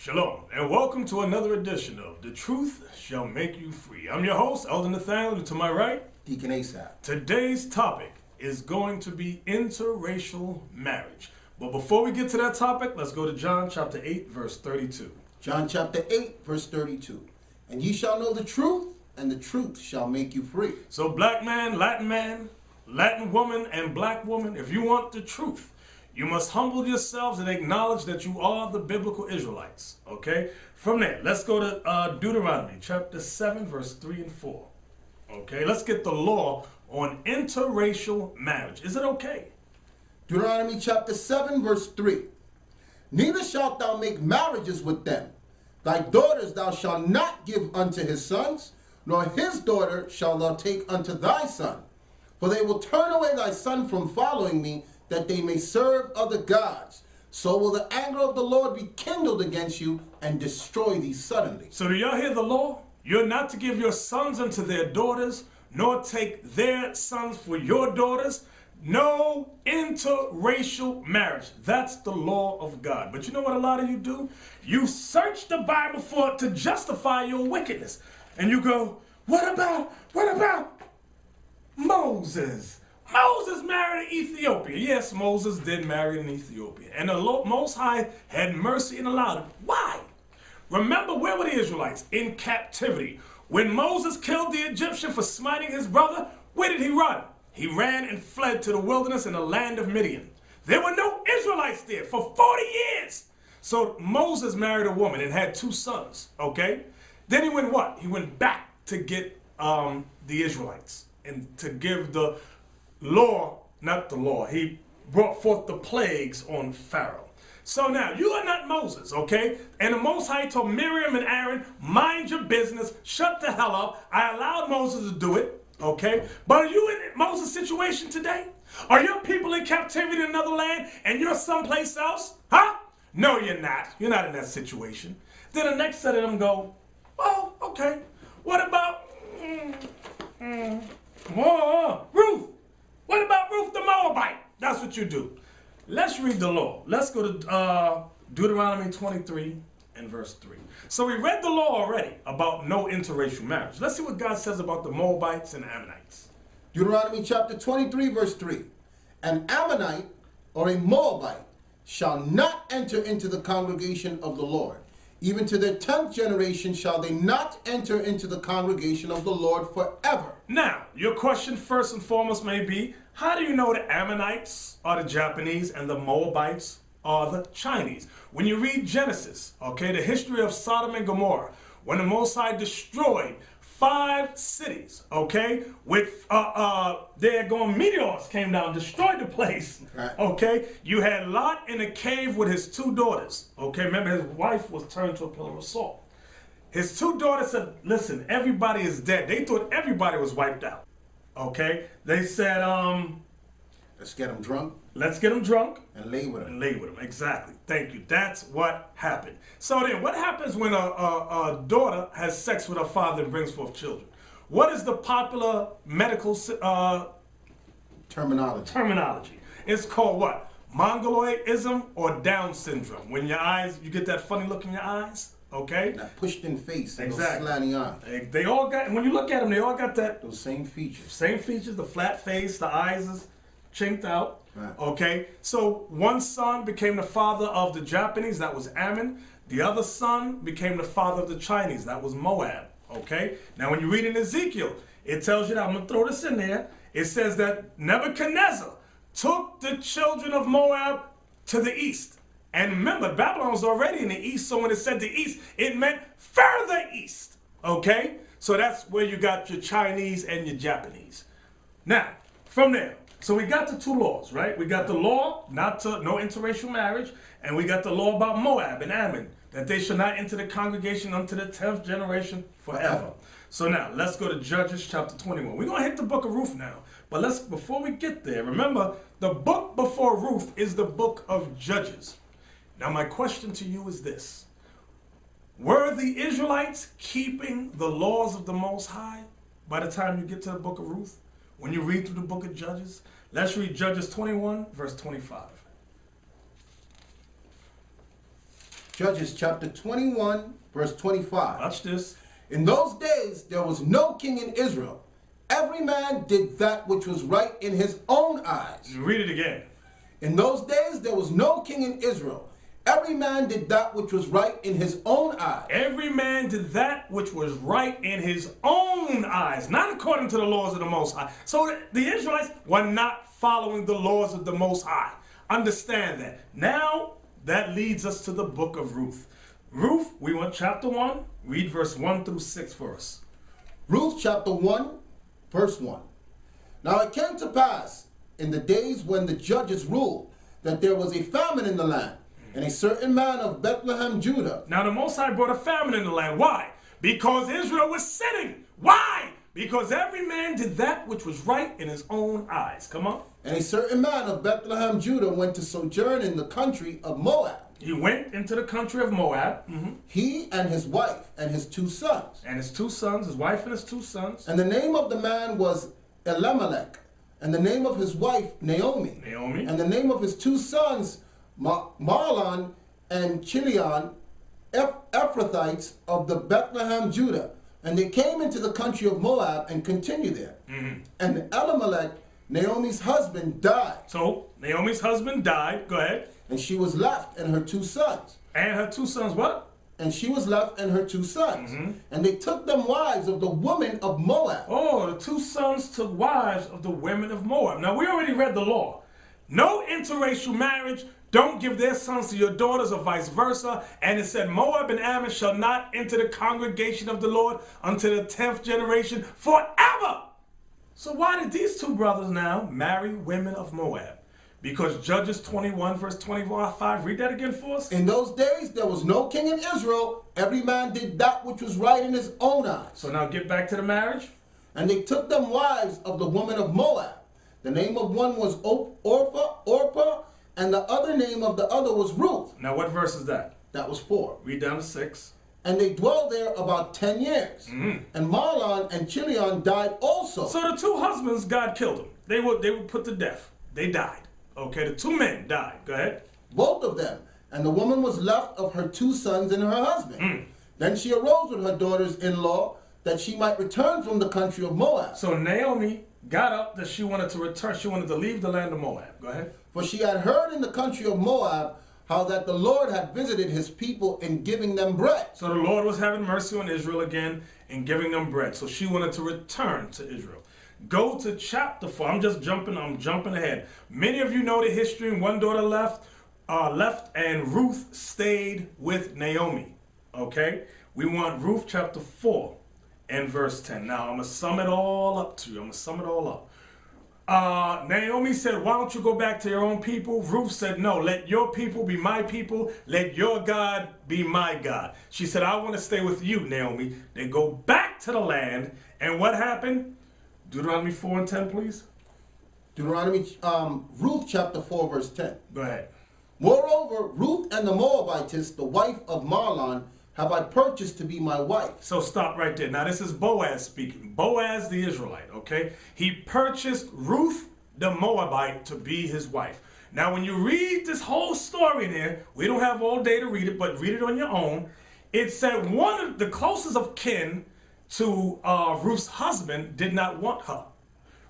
Shalom, and welcome to another edition of The Truth Shall Make You Free. I'm your host, Elder Nathaniel, and to my right, Deacon Asaph. Today's topic is going to be interracial marriage. But before we get to that topic, let's go to John chapter 8, verse 32. John chapter 8, verse 32. And ye shall know the truth, and the truth shall make you free. So black man, Latin woman, and black woman, if you want the truth, you must humble yourselves and acknowledge that you are the biblical Israelites, okay? From there, let's go to Deuteronomy chapter 7, verse 3 and 4. Okay, let's get the law on interracial marriage. Is it okay? Deuteronomy chapter 7, verse 3. Neither shalt thou make marriages with them. Thy daughters thou shalt not give unto his sons, nor his daughter shalt thou take unto thy son. For they will turn away thy son from following me, that they may serve other gods. So will the anger of the Lord be kindled against you and destroy thee suddenly. So do y'all hear the law? You're not to give your sons unto their daughters, nor take their sons for your daughters. No interracial marriage. That's the law of God. But you know what a lot of you do? You search the Bible to justify your wickedness. And you go, what about Moses? Moses married an Ethiopian. Yes, Moses did marry an Ethiopian. And the Most High had mercy and allowed it. Why? Remember, where were the Israelites? In captivity. When Moses killed the Egyptian for smiting his brother, where did he run? He ran and fled to the wilderness in the land of Midian. There were no Israelites there for 40 years. So Moses married a woman and had 2 sons, okay? Then he went what? He went back to get the Israelites and to give the law, not the law. He brought forth the plagues on Pharaoh. So now, you are not Moses, okay? And the Most High told Miriam and Aaron, mind your business, shut the hell up. I allowed Moses to do it, okay? But are you in Moses' situation today? Are your people in captivity in another land and you're someplace else? Huh? No, you're not. You're not in that situation. Then the next set of them go, well, okay. What about Ruth? What about Ruth the Moabite? That's what you do. Let's read the law. Let's go to Deuteronomy 23 and verse 3. So we read the law already about no interracial marriage. Let's see what God says about the Moabites and Ammonites. Deuteronomy chapter 23, verse 3. An Ammonite or a Moabite shall not enter into the congregation of the Lord. Even to their 10th generation shall they not enter into the congregation of the Lord forever. Now, your question first and foremost may be, how do you know the Ammonites are the Japanese and the Moabites are the Chinese? When you read Genesis, okay, the history of Sodom and Gomorrah, when the Most High destroyed 5 cities, okay, with there going meteors came down, destroyed the place, okay. You had Lot in a cave with his 2 daughters, okay. Remember, his wife was turned to a pillar of salt. His 2 daughters said, listen, everybody is dead. They thought everybody was wiped out, okay. They said, let's get them drunk. Let's get them drunk. And lay with them. And lay with them, exactly. Thank you. That's what happened. So then, what happens when a daughter has sex with her father and brings forth children? What is the popular medical terminology? It's called what? Mongoloidism or Down syndrome. When your eyes, you get that funny look in your eyes, okay? That pushed in face, exactly. Those slanty eyes. They all got, when you look at them, they all got that. Those same features. Same features, the flat face, the eyes is chinked out. Right. Okay, so one son became the father of the Japanese, that was Ammon. The other son became the father of the Chinese, that was Moab. Okay, now when you read in Ezekiel, it tells you that, I'm going to throw this in there, it says that Nebuchadnezzar took the children of Moab to the east. And remember, Babylon was already in the east, so when it said the east, it meant further east. Okay, so that's where you got your Chinese and your Japanese. Now, from there, so we got the 2 laws, right? We got the law, no interracial marriage, and we got the law about Moab and Ammon, that they shall not enter the congregation unto the 10th generation forever. So now, let's go to Judges chapter 21. We're going to hit the book of Ruth now, but before we get there, remember, the book before Ruth is the book of Judges. Now, my question to you is this. Were the Israelites keeping the laws of the Most High by the time you get to the book of Ruth? When you read through the book of Judges, let's read Judges 21, verse 25. Judges chapter 21, verse 25. Watch this. In those days there was no king in Israel. Every man did that which was right in his own eyes. Read it again. In those days there was no king in Israel. Every man did that which was right in his own eyes. Every man did that which was right in his own eyes, not according to the laws of the Most High. So the Israelites were not following the laws of the Most High. Understand that. Now, that leads us to the book of Ruth. Ruth, we want chapter 1. Read verse 1 through 6 for us. Ruth chapter 1, verse 1. Now it came to pass in the days when the judges ruled that there was a famine in the land. And a certain man of Bethlehem, Judah. Now the Most High brought a famine in the land. Why? Because Israel was sinning. Why? Because every man did that which was right in his own eyes. Come on. And a certain man of Bethlehem, Judah, went to sojourn in the country of Moab. He went into the country of Moab. He and his wife and his 2 sons. And his 2 sons, his wife and his 2 sons. And the name of the man was Elimelech. And the name of his wife, Naomi. Naomi. And the name of his 2 sons, Mahlon and Chilion, Ephrathites of the Bethlehem, Judah. And they came into the country of Moab and continued there. And Elimelech, Naomi's husband, died. So Naomi's husband died. Go ahead. And she was left and her 2 sons. And her 2 sons what? And she was left and her 2 sons. And they took them wives of the women of Moab. Oh, the 2 sons took wives of the women of Moab. Now, we already read the law. No interracial marriage. Don't give their sons to your daughters or vice versa. And it said, Moab and Ammon shall not enter the congregation of the Lord until the 10th generation forever. So why did these 2 brothers now marry women of Moab? Because Judges 21 verse 25, read that again for us. In those days there was no king in Israel. Every man did that which was right in his own eyes. So now get back to the marriage. And they took them wives of the women of Moab. The name of one was Orpah, and the other name of the other was Ruth. Now what verse is that? That was 4. Read down to 6. And they dwelled there about 10 years. And Mahlon and Chilion died also. So the 2 husbands, God killed them. They were put to death. They died. Okay, the 2 men died. Go ahead. Both of them. And the woman was left of her 2 sons and her husband. Then she arose with her daughters-in-law that she might return from the country of Moab. So Naomi got up that she wanted to return. She wanted to leave the land of Moab. Go ahead. For she had heard in the country of Moab how that the Lord had visited his people in giving them bread. So the Lord was having mercy on Israel again and giving them bread. So she wanted to return to Israel. Go to chapter 4. I'm jumping ahead. Many of you know the history. And 1 daughter left, and Ruth stayed with Naomi. Okay? We want Ruth chapter 4 and verse 10. Now, I'm going to sum it all up to you. Naomi said, why don't you go back to your own people? Ruth said, no, let your people be my people. Let your God be my God. She said, I want to stay with you, Naomi. They go back to the land. And what happened? Deuteronomy 4 and 10, please. Ruth chapter 4, verse 10. Go ahead. Moreover, Ruth and the Moabitess, the wife of Mahlon, have I purchased to be my wife. So stop right there. Now this is Boaz speaking. Boaz the Israelite, okay? He purchased Ruth the Moabite to be his wife. Now when you read this whole story there, we don't have all day to read it, but read it on your own. It said one of the closest of kin to Ruth's husband did not want her.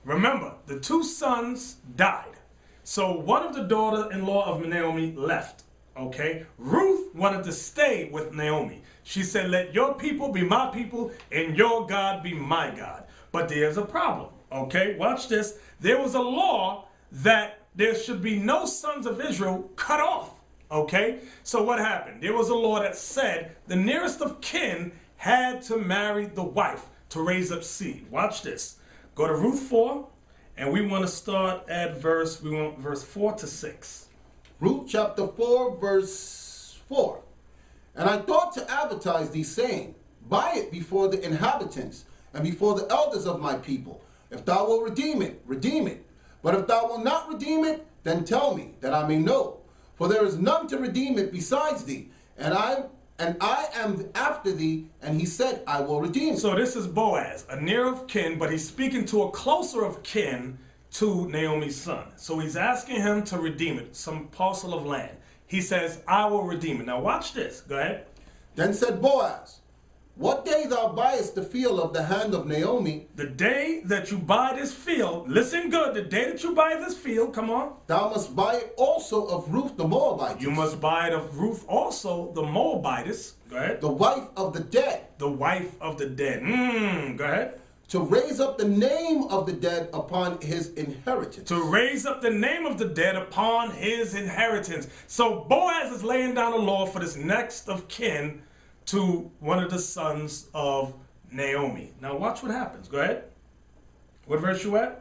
Remember, the 2 sons died. So one of the daughter-in-law of Naomi left. Okay, Ruth wanted to stay with Naomi. She said, let your people be my people and your God be my God. But there's a problem. Okay, watch this. There was a law that there should be no sons of Israel cut off. Okay, so what happened? There was a law that said the nearest of kin had to marry the wife to raise up seed. Watch this. Go to Ruth 4, and we want to start at verse 4 to 6. Ruth chapter 4, verse 4. And I thought to advertise thee, saying, buy it before the inhabitants and before the elders of my people. If thou wilt redeem it, redeem it. But if thou wilt not redeem it, then tell me, that I may know. For there is none to redeem it besides thee, and I am after thee. And he said, I will redeem it. So this is Boaz, a near of kin, but he's speaking to a closer of kin to Naomi's son. So he's asking him to redeem it, some parcel of land. he says, I will redeem it. Now watch this. Go ahead. Then said Boaz, what day thou buyest the field of the hand of Naomi, The day that you buy this field, listen good, the day that you buy this field, come on. thou must buy it also of Ruth the Moabitess, You must buy it of Ruth also, the Moabitess. Go ahead. the wife of the dead, The wife of the dead. Go ahead. to raise up the name of the dead upon his inheritance. To raise up the name of the dead upon his inheritance. So Boaz is laying down a law for this next of kin to one of the sons of Naomi. Now watch what happens. Go ahead. What verse you at?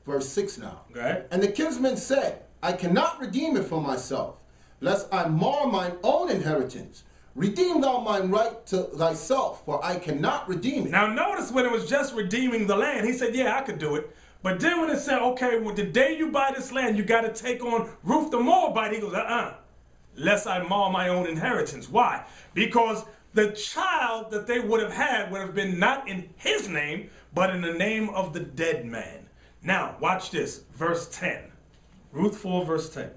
Verse 6 now. Go ahead. And the kinsman said, I cannot redeem it for myself, lest I mar mine own inheritance. Redeem thou mine right to thyself, for I cannot redeem it. Now notice when it was just redeeming the land, he said, yeah, I could do it. But then when it said, okay, well, the day you buy this land, you got to take on Ruth the Moabite, he goes, lest I mar my own inheritance. Why? Because the child that they would have been not in his name, but in the name of the dead man. Now, watch this, verse 10. Ruth 4, verse 10.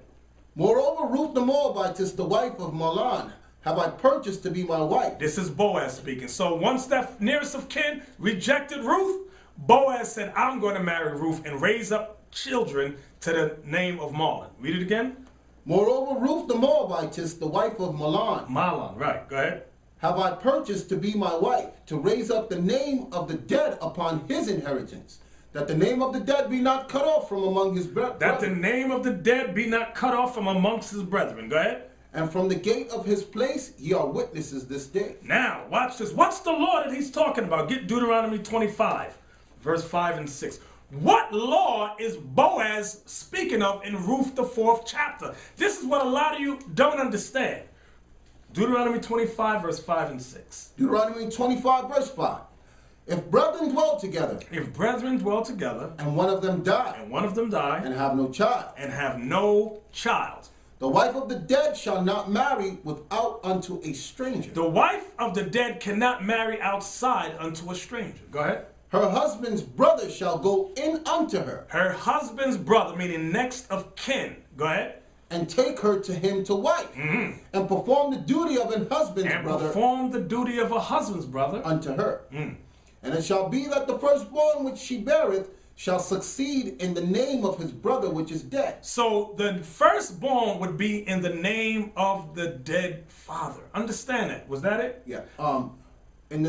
Moreover, Ruth the Moabitess, the wife of Mahlon, have I purchased to be my wife. This is Boaz speaking. So once that nearest of kin rejected Ruth, Boaz said, I'm going to marry Ruth and raise up children to the name of Mahlon. Read it again. Moreover, Ruth the Moabitess, the wife of Mahlon, Mahlon, right. Go ahead. have I purchased to be my wife, to raise up the name of the dead upon his inheritance, that the name of the dead be not cut off from among his brethren. That the name of the dead be not cut off from amongst his brethren. Go ahead. And from the gate of his place ye are witnesses this day. Now, watch this. What's the law that he's talking about? Get Deuteronomy 25, verse 5 and 6. What law is Boaz speaking of in Ruth, the 4th chapter? This is what a lot of you don't understand. Deuteronomy 25, verse 5 and 6. Deuteronomy 25, verse 5. If brethren dwell together, If brethren dwell together, and one of them die, and one of them die, and have no child, and have no child, the wife of the dead shall not marry without unto a stranger. the wife of the dead cannot marry outside unto a stranger. Go ahead. Her husband's brother shall go in unto her, Her husband's brother, meaning next of kin. Go ahead. and take her to him to wife, and perform the duty of an husband's And brother perform the duty of a husband's brother. unto her. And it shall be that the firstborn which she beareth shall succeed in the name of his brother which is dead. So the firstborn would be in the name of the dead father. Understand that? Was that it? Yeah. In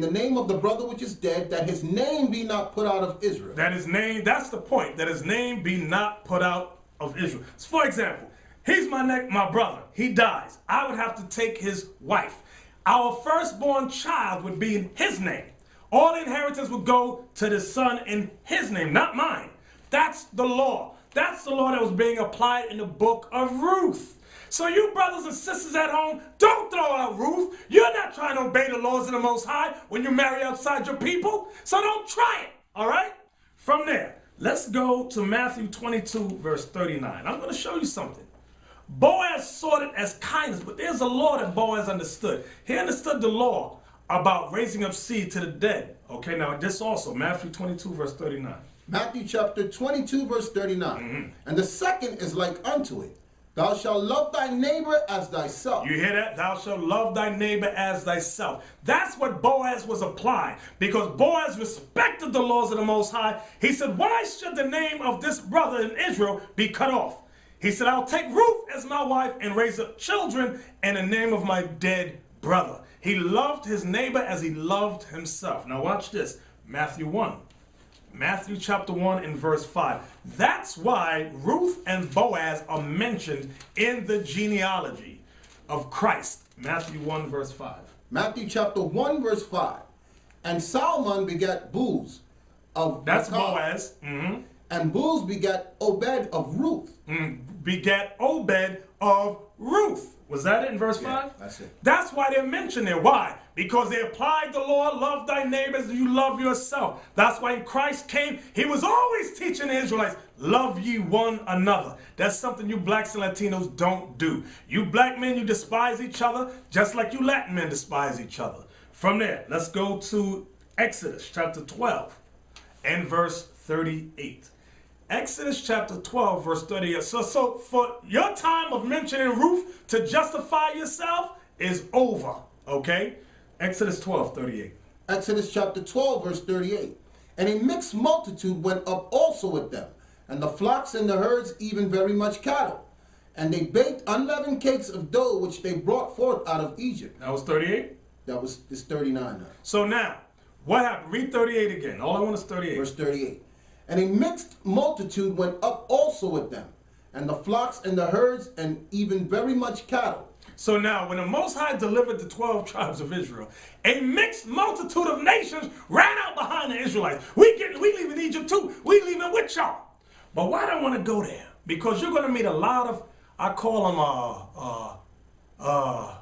the name of the brother which is dead, that his name be not put out of Israel. That his name, that's the point, that his name be not put out of Israel. So for example, he's my brother. He dies. I would have to take his wife. Our firstborn child would be in his name. All inheritance would go to the son in his name, not mine. That's the law. That's the law that was being applied in the book of Ruth. So you brothers and sisters at home, don't throw out Ruth. You're not trying to obey the laws of the Most High when you marry outside your people. So don't try it, all right? From there, let's go to Matthew 22, verse 39. I'm going to show you something. Boaz saw it as kindness, but there's a law that Boaz understood. He understood the law about raising up seed to the dead. Okay, now this also, Matthew 22, verse 39. Matthew chapter 22, verse 39. And the second is like unto it. Thou shalt love thy neighbor as thyself. You hear that? Thou shalt love thy neighbor as thyself. That's what Boaz was applying, because Boaz respected the laws of the Most High. He said, why should the name of this brother in Israel be cut off? He said, I'll take Ruth as my wife and raise up children in the name of my dead brother. He loved his neighbor as he loved himself. Now watch this. Matthew 1. Matthew chapter 1 and verse 5. That's why Ruth and Boaz are mentioned in the genealogy of Christ. Matthew 1 verse 5. Matthew chapter 1 verse 5. And Salmon begat Booz of That's Maachah, Boaz. and Booz begat Obed of Ruth. Begat Obed of Ruth. Was that it in verse 5? That's it. That's why they're mentioned there. Why? Because they applied the law, love thy neighbor as you love yourself. That's why when Christ came, he was always teaching the Israelites, love ye one another. That's something you blacks and Latinos don't do. You black men, you despise each other, just like you Latin men despise each other. From there, let's go to Exodus chapter 12 and verse 38. Exodus chapter 12, verse 38. So for your time of mentioning Ruth to justify yourself is over, okay? Exodus 12, 38. Exodus chapter 12, verse 38. And a mixed multitude went up also with them, and the flocks and the herds, even very much cattle. And they baked unleavened cakes of dough, which they brought forth out of Egypt. That was 38? It's 39 now. So now, what happened? Read 38 again. All I want is 38. Verse 38. And a mixed multitude went up also with them, and the flocks and the herds, and even very much cattle. So now, when the Most High delivered the 12 tribes of Israel, a mixed multitude of nations ran out behind the Israelites. We leaving Egypt too. We leaving with y'all. But why do I want to go there? Because you're going to meet a lot of, I call them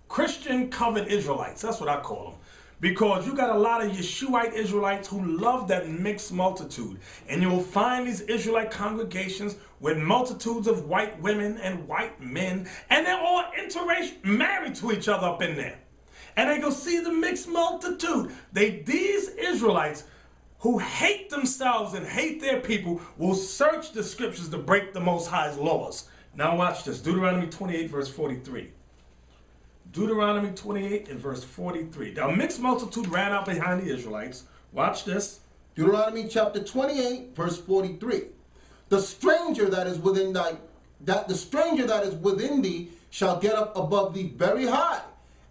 Christian covered Israelites. That's what I call them. Because you got a lot of Yeshuite Israelites who love that mixed multitude. And you'll find these Israelite congregations with multitudes of white women and white men. And they're all interracial, married to each other up in there. And they go see the mixed multitude. These Israelites who hate themselves and hate their people will search the scriptures to break the Most High's laws. Now watch this. Deuteronomy 28, verse 43. Deuteronomy 28 and verse 43. The mixed multitude ran out behind the Israelites. Watch this. Deuteronomy chapter 28, verse 43. The stranger that is within thee shall get up above thee very high,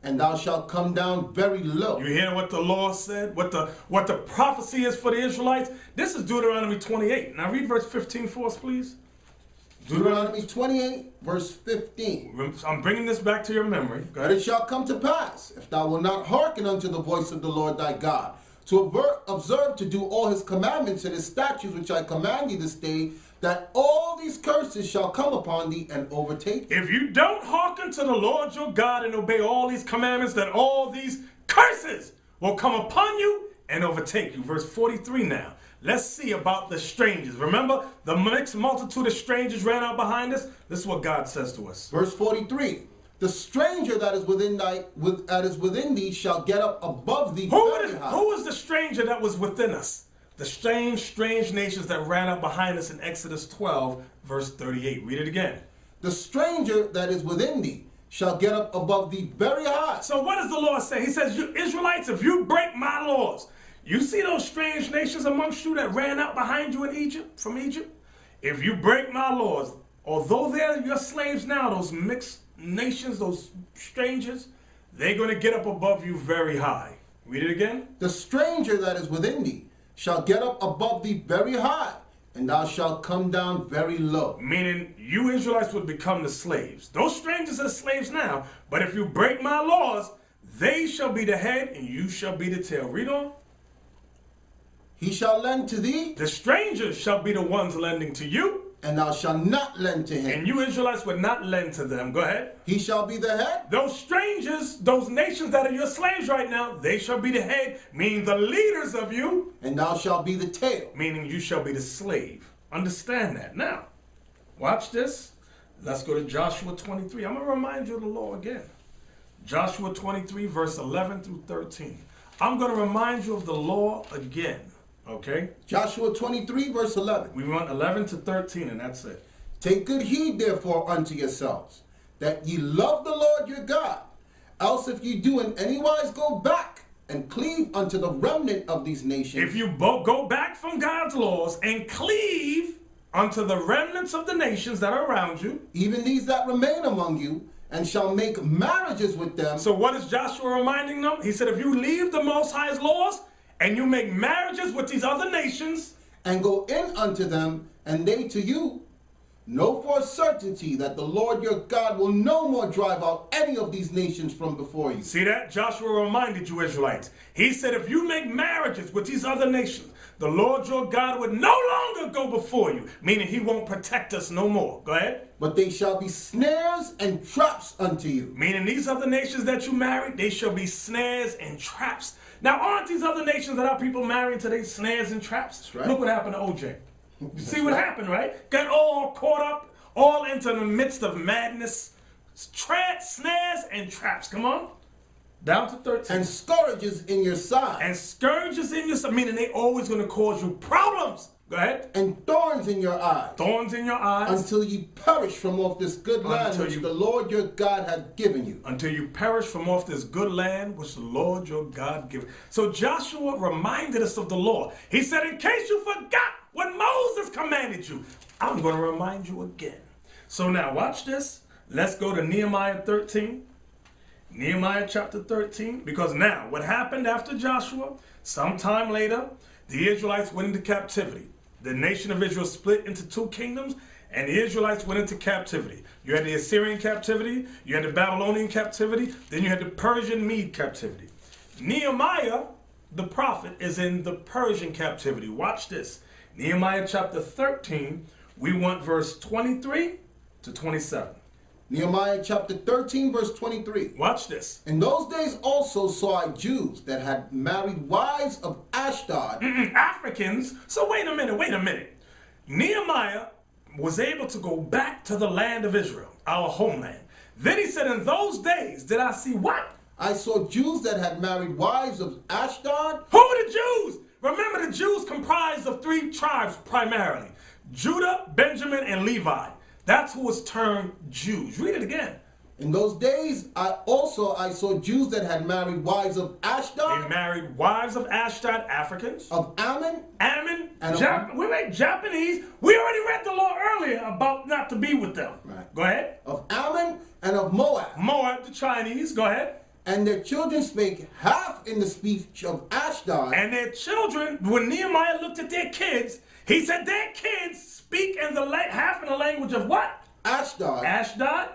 and thou shalt come down very low. You hear what the law said? What the prophecy is for the Israelites? This is Deuteronomy 28. Now read verse 15 for us, please. Deuteronomy 28, verse 15. I'm bringing this back to your memory. But it shall come to pass, if thou wilt not hearken unto the voice of the Lord thy God, to observe to do all his commandments and his statutes which I command thee this day, that all these curses shall come upon thee and overtake thee. If you don't hearken to the Lord your God and obey all these commandments, that all these curses will come upon you and overtake you. Verse 43 now. Let's see about the strangers. Remember, the mixed multitude of strangers ran out behind us? This is what God says to us. Verse 43. The stranger that is within thee shall get up above thee very high. Who was the stranger that was within us? The strange nations that ran out behind us in Exodus 12, verse 38. Read it again. The stranger that is within thee shall get up above thee very high. So what does the Lord say? He says, you Israelites, if you break my laws, you see those strange nations amongst you that ran out behind you in Egypt, from Egypt? If you break my laws, although they're your slaves now, those mixed nations, those strangers, they're going to get up above you very high. Read it again. The stranger that is within thee shall get up above thee very high, and thou shalt come down very low. Meaning, you Israelites would become the slaves. Those strangers are slaves now, but if you break my laws, they shall be the head and you shall be the tail. Read on. He shall lend to thee. The strangers shall be the ones lending to you. And thou shalt not lend to him. And you Israelites would not lend to them. Go ahead. He shall be the head. Those strangers, those nations that are your slaves right now, they shall be the head, meaning the leaders of you. And thou shalt be the tail. Meaning you shall be the slave. Understand that. Now, watch this. Let's go to Joshua 23. I'm going to remind you of the law again. Joshua 23, verse 11 through 13. I'm going to remind you of the law again. Okay? Joshua 23, verse 11. We want 11 to 13, and that's it. Take good heed, therefore, unto yourselves, that ye love the Lord your God. Else if ye do in any wise go back and cleave unto the remnant of these nations. If you go back from God's laws and cleave unto the remnants of the nations that are around you. Even these that remain among you, and shall make marriages with them. So what is Joshua reminding them? He said, if you leave the Most High's laws, and you make marriages with these other nations, and go in unto them, and they to you, know for a certainty that the Lord your God will no more drive out any of these nations from before you. See that? Joshua reminded you Israelites. He said, if you make marriages with these other nations, the Lord your God would no longer go before you, meaning he won't protect us no more. Go ahead. But they shall be snares and traps unto you. Meaning these other nations that you married, they shall be snares and traps. Now, aren't these other nations that our people marrying today snares and traps? That's right. Look what happened to OJ. You see what happened, right? Got all caught up, all into the midst of madness. Snares and traps. Come on. Down to 13. And scourges in your side. And scourges in your side, meaning they always going to cause you problems. Go ahead. And thorns in your eyes. Thorns in your eyes. Until you perish from off this good land which the Lord your God hath given you. Until you perish from off this good land which the Lord your God given. So Joshua reminded us of the law. He said, in case you forgot what Moses commanded you, I'm going to remind you again. So now watch this. Let's go to Nehemiah 13. Nehemiah chapter 13. Because now what happened after Joshua, sometime later, the Israelites went into captivity. The nation of Israel split into two kingdoms, and the Israelites went into captivity. You had the Assyrian captivity, you had the Babylonian captivity, then you had the Persian Mede captivity. Nehemiah, the prophet, is in the Persian captivity. Watch this. Nehemiah chapter 13, we want verse 23 to 27. Nehemiah chapter 13, verse 23. Watch this. In those days also saw I Jews that had married wives of Ashdod. Africans? So wait a minute. Nehemiah was able to go back to the land of Israel, our homeland. Then he said, in those days did I see what? I saw Jews that had married wives of Ashdod. Who are the Jews? Remember, the Jews comprised of three tribes primarily. Judah, Benjamin, and Levi. That's who was termed Jews. Read it again. In those days, I saw Jews that had married wives of Ashdod. They married wives of Ashdod, Africans. Of Ammon. And Japanese. We already read the law earlier about not to be with them. Right. Go ahead. Of Ammon and of Moab. Moab, the Chinese. Go ahead. And their children spake half in the speech of Ashdod. And their children, when Nehemiah looked at their kids, he said their kids speak in the half in the language of what? Ashdod.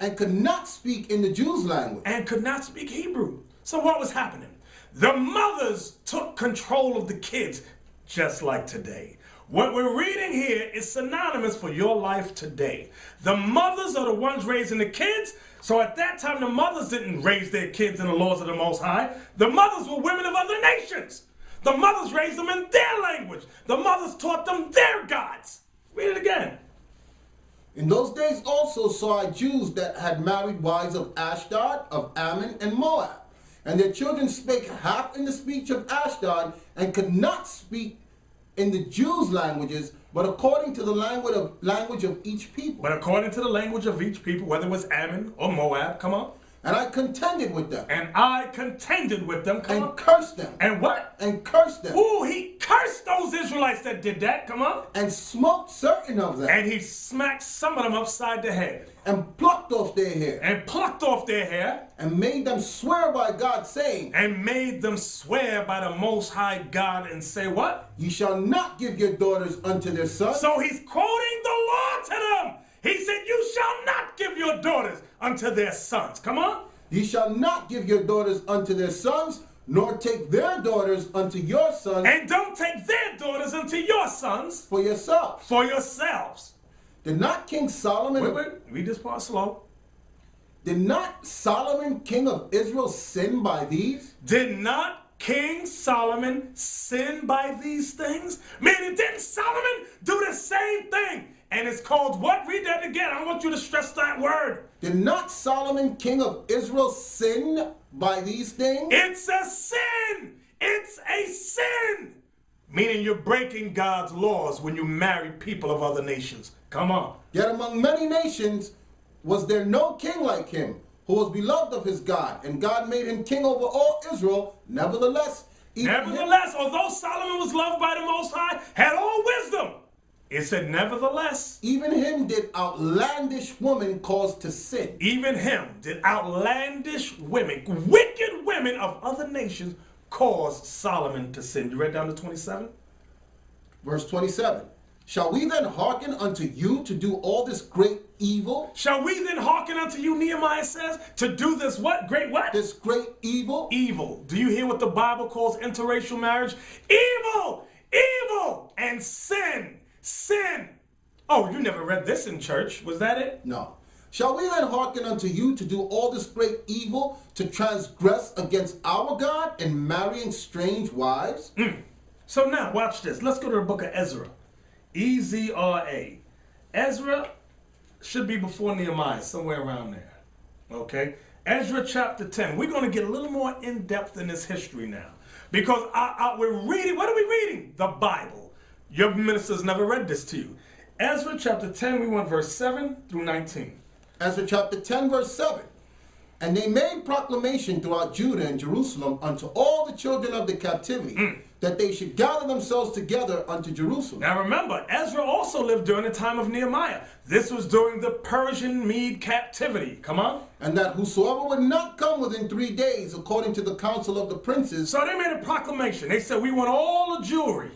And could not speak in the Jews' language. And could not speak Hebrew. So what was happening? The mothers took control of the kids, just like today. What we're reading here is synonymous for your life today. The mothers are the ones raising the kids. So at that time, the mothers didn't raise their kids in the laws of the Most High. The mothers were women of other nations. The mothers raised them in their language. The mothers taught them their gods. Read it again. In those days also saw I Jews that had married wives of Ashdod, of Ammon, and Moab. And their children spake half in the speech of Ashdod, and could not speak in the Jews' languages, but according to the language of each people. But according to the language of each people, whether it was Ammon or Moab, come on. And I contended with them. And I contended with them, come on. And cursed them. And what? And cursed them. Ooh, he cursed those Israelites that did that, come on. And smote certain of them. And he smacked some of them upside the head. And plucked off their hair. And plucked off their hair. And made them swear by God, saying. And made them swear by the Most High God and say what? Ye shall not give your daughters unto their sons. So he's quoting the law to them. He said, you shall not give your daughters unto their sons. Come on. Ye shall not give your daughters unto their sons, nor take their daughters unto your sons. And don't take their daughters unto your sons. For yourselves. For yourselves. Did not King Solomon... Wait. Read this part slow. Did not Solomon, king of Israel, sin by these? Did not King Solomon sin by these things? Meaning, didn't Solomon do the same thing? And it's called what? Read that again. I want you to stress that word. Did not Solomon, king of Israel, sin by these things? It's a sin. It's a sin. Meaning you're breaking God's laws when you marry people of other nations. Come on. Yet among many nations was there no king like him, who was beloved of his God, and God made him king over all Israel. Nevertheless, although Solomon was loved by the Most High, had all wisdom, it said, nevertheless, even him did outlandish women cause to sin. Even him did outlandish women, wicked women of other nations, cause Solomon to sin. You read down to 27? Verse 27. Shall we then hearken unto you to do all this great evil? Shall we then hearken unto you, Nehemiah says, to do this what? Great what? This great evil? Evil. Do you hear what the Bible calls interracial marriage? Evil! Evil! And sin! Sin! Oh, you never read this in church. Was that it? No. Shall we then hearken unto you to do all this great evil, to transgress against our God and marrying strange wives? So now, watch this. Let's go to the book of Ezra. Ezra. Ezra should be before Nehemiah, somewhere around there. Okay? Ezra chapter 10. We're going to get a little more in-depth in this history now. Because we're reading, what are we reading? The Bible. Your ministers never read this to you. Ezra chapter 10, we want verse 7 through 19. Ezra chapter 10, verse 7. And they made proclamation throughout Judah and Jerusalem unto all the children of the captivity, that they should gather themselves together unto Jerusalem. Now remember, Ezra also lived during the time of Nehemiah. This was during the Persian Mede captivity. Come on. And that whosoever would not come within 3 days, according to the counsel of the princes. So they made a proclamation. They said, we want all the Jewry,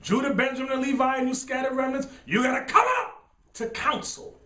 Judah, Benjamin, and Levi, and you scattered remnants, you got to come up to council.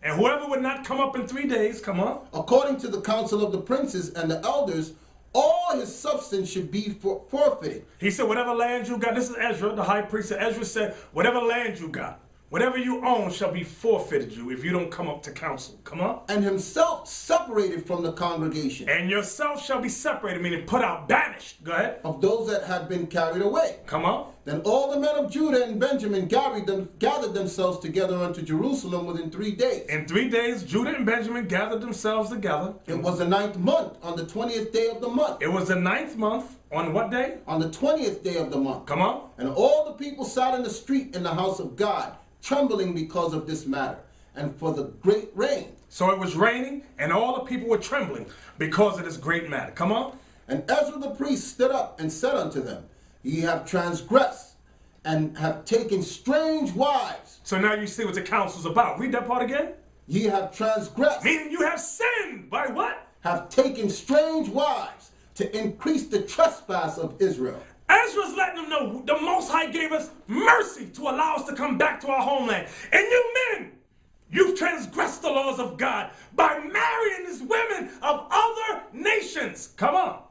And whoever would not come up in 3 days, come on. According to the counsel of the princes and the elders, all his substance should be forfeited. He said, whatever land you got, this is Ezra, the high priest. Ezra said, whatever land you got, whatever you own shall be forfeited you if you don't come up to council. Come on. And himself separated from the congregation. And yourself shall be separated, meaning put out, banished. Go ahead. Of those that had been carried away. Come on. Then all the men of Judah and Benjamin gathered themselves together unto Jerusalem within 3 days. In 3 days, Judah and Benjamin gathered themselves together. It was the 9th month, on the 20th day of the month. It was the 9th month, on what day? On the 20th day of the month. Come on. And all the people sat in the street in the house of God, trembling because of this matter, and for the great rain. So it was raining, and all the people were trembling because of this great matter. Come on. And Ezra the priest stood up and said unto them, Ye have transgressed, and have taken strange wives. So now you see what the council's about. Read that part again. Ye have transgressed. Meaning you have sinned. By what? Have taken strange wives to increase the trespass of Israel. Ezra's letting them know the Most High gave us mercy to allow us to come back to our homeland. And you men, you've transgressed the laws of God by marrying these women of other nations. Come on.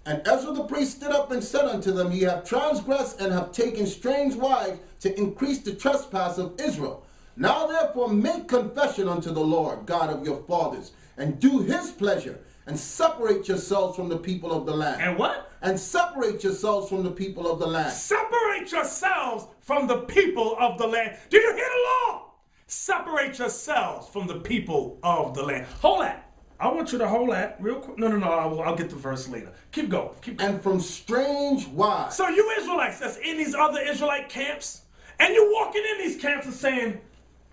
And Ezra the priest stood up and said unto them, Ye have transgressed and have taken strange wives to increase the trespass of Israel. Now therefore make confession unto the Lord, God of your fathers, and do his pleasure, and separate yourselves from the people of the land. And what? And separate yourselves from the people of the land. Separate yourselves from the people of the land. Do you hear the law? Separate yourselves from the people of the land. Hold that. I want you to hold that real quick. No, I'll get the verse later. Keep going. And from strange wives. So you Israelites that's in these other Israelite camps, and you're walking in these camps and saying,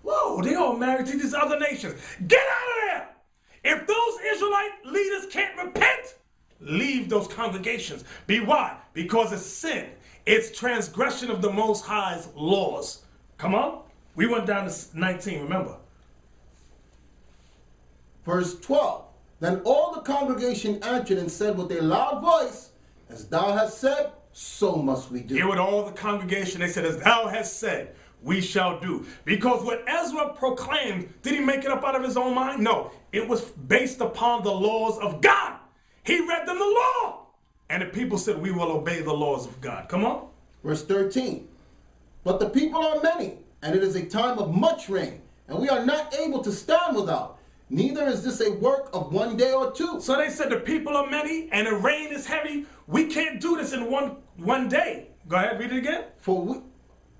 whoa, they all married to these other nations. Get out of there. If those Israelite leaders can't repent, leave those congregations. Why? Because it's sin. It's transgression of the Most High's laws. Come on. We went down to 19, remember. Verse 12. Then all the congregation answered and said with a loud voice, As thou hast said, so must we do. Here with all the congregation, they said, as thou hast said, we shall do. Because what Ezra proclaimed, did he make it up out of his own mind? No, it was based upon the laws of God. He read them the law. And the people said, we will obey the laws of God. Come on. Verse 13. But the people are many, and it is a time of much rain, and we are not able to stand without. Neither is this a work of 1 day or 2. So they said the people are many, and the rain is heavy. We can't do this in one day. Go ahead, read it again.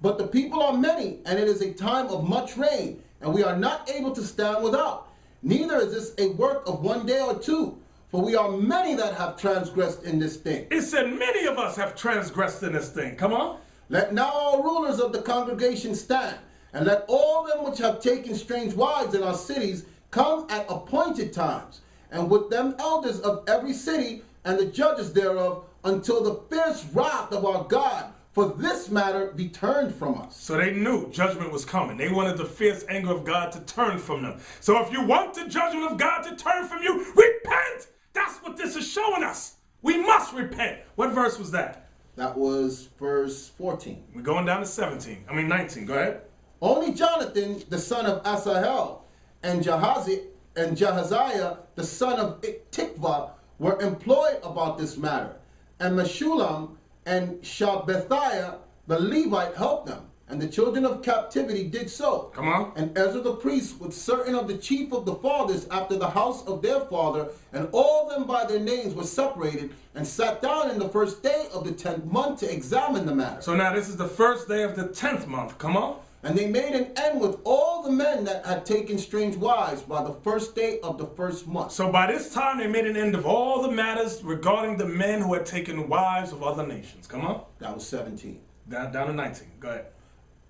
But the people are many, and it is a time of much rain, and we are not able to stand without. Neither is this a work of 1 day or 2, for we are many that have transgressed in this thing. It said many of us have transgressed in this thing. Come on. Let now all rulers of the congregation stand, and let all them which have taken strange wives in our cities come at appointed times, and with them elders of every city and the judges thereof, until the fierce wrath of our God for this matter be turned from us. So they knew judgment was coming. They wanted the fierce anger of God to turn from them. So if you want the judgment of God to turn from you, repent. That's what this is showing us. We must repent. What verse was that? That was verse 14. We're going down to 19. Go ahead. Only Jonathan, the son of Asahel, and Jahaziah, the son of Tikvah, were employed about this matter. And Meshullam and Shabbethiah, the Levite, helped them. And the children of captivity did so. Come on. And Ezra the priest, with certain of the chief of the fathers after the house of their father, and all them by their names were separated, and sat down in the first day of the 10th month to examine the matter. So now this is the first day of the 10th month. Come on. And they made an end with all the men that had taken strange wives by the first day of the first month. So by this time, they made an end of all the matters regarding the men who had taken wives of other nations. Come on. That was 17. Down to 19. Go ahead.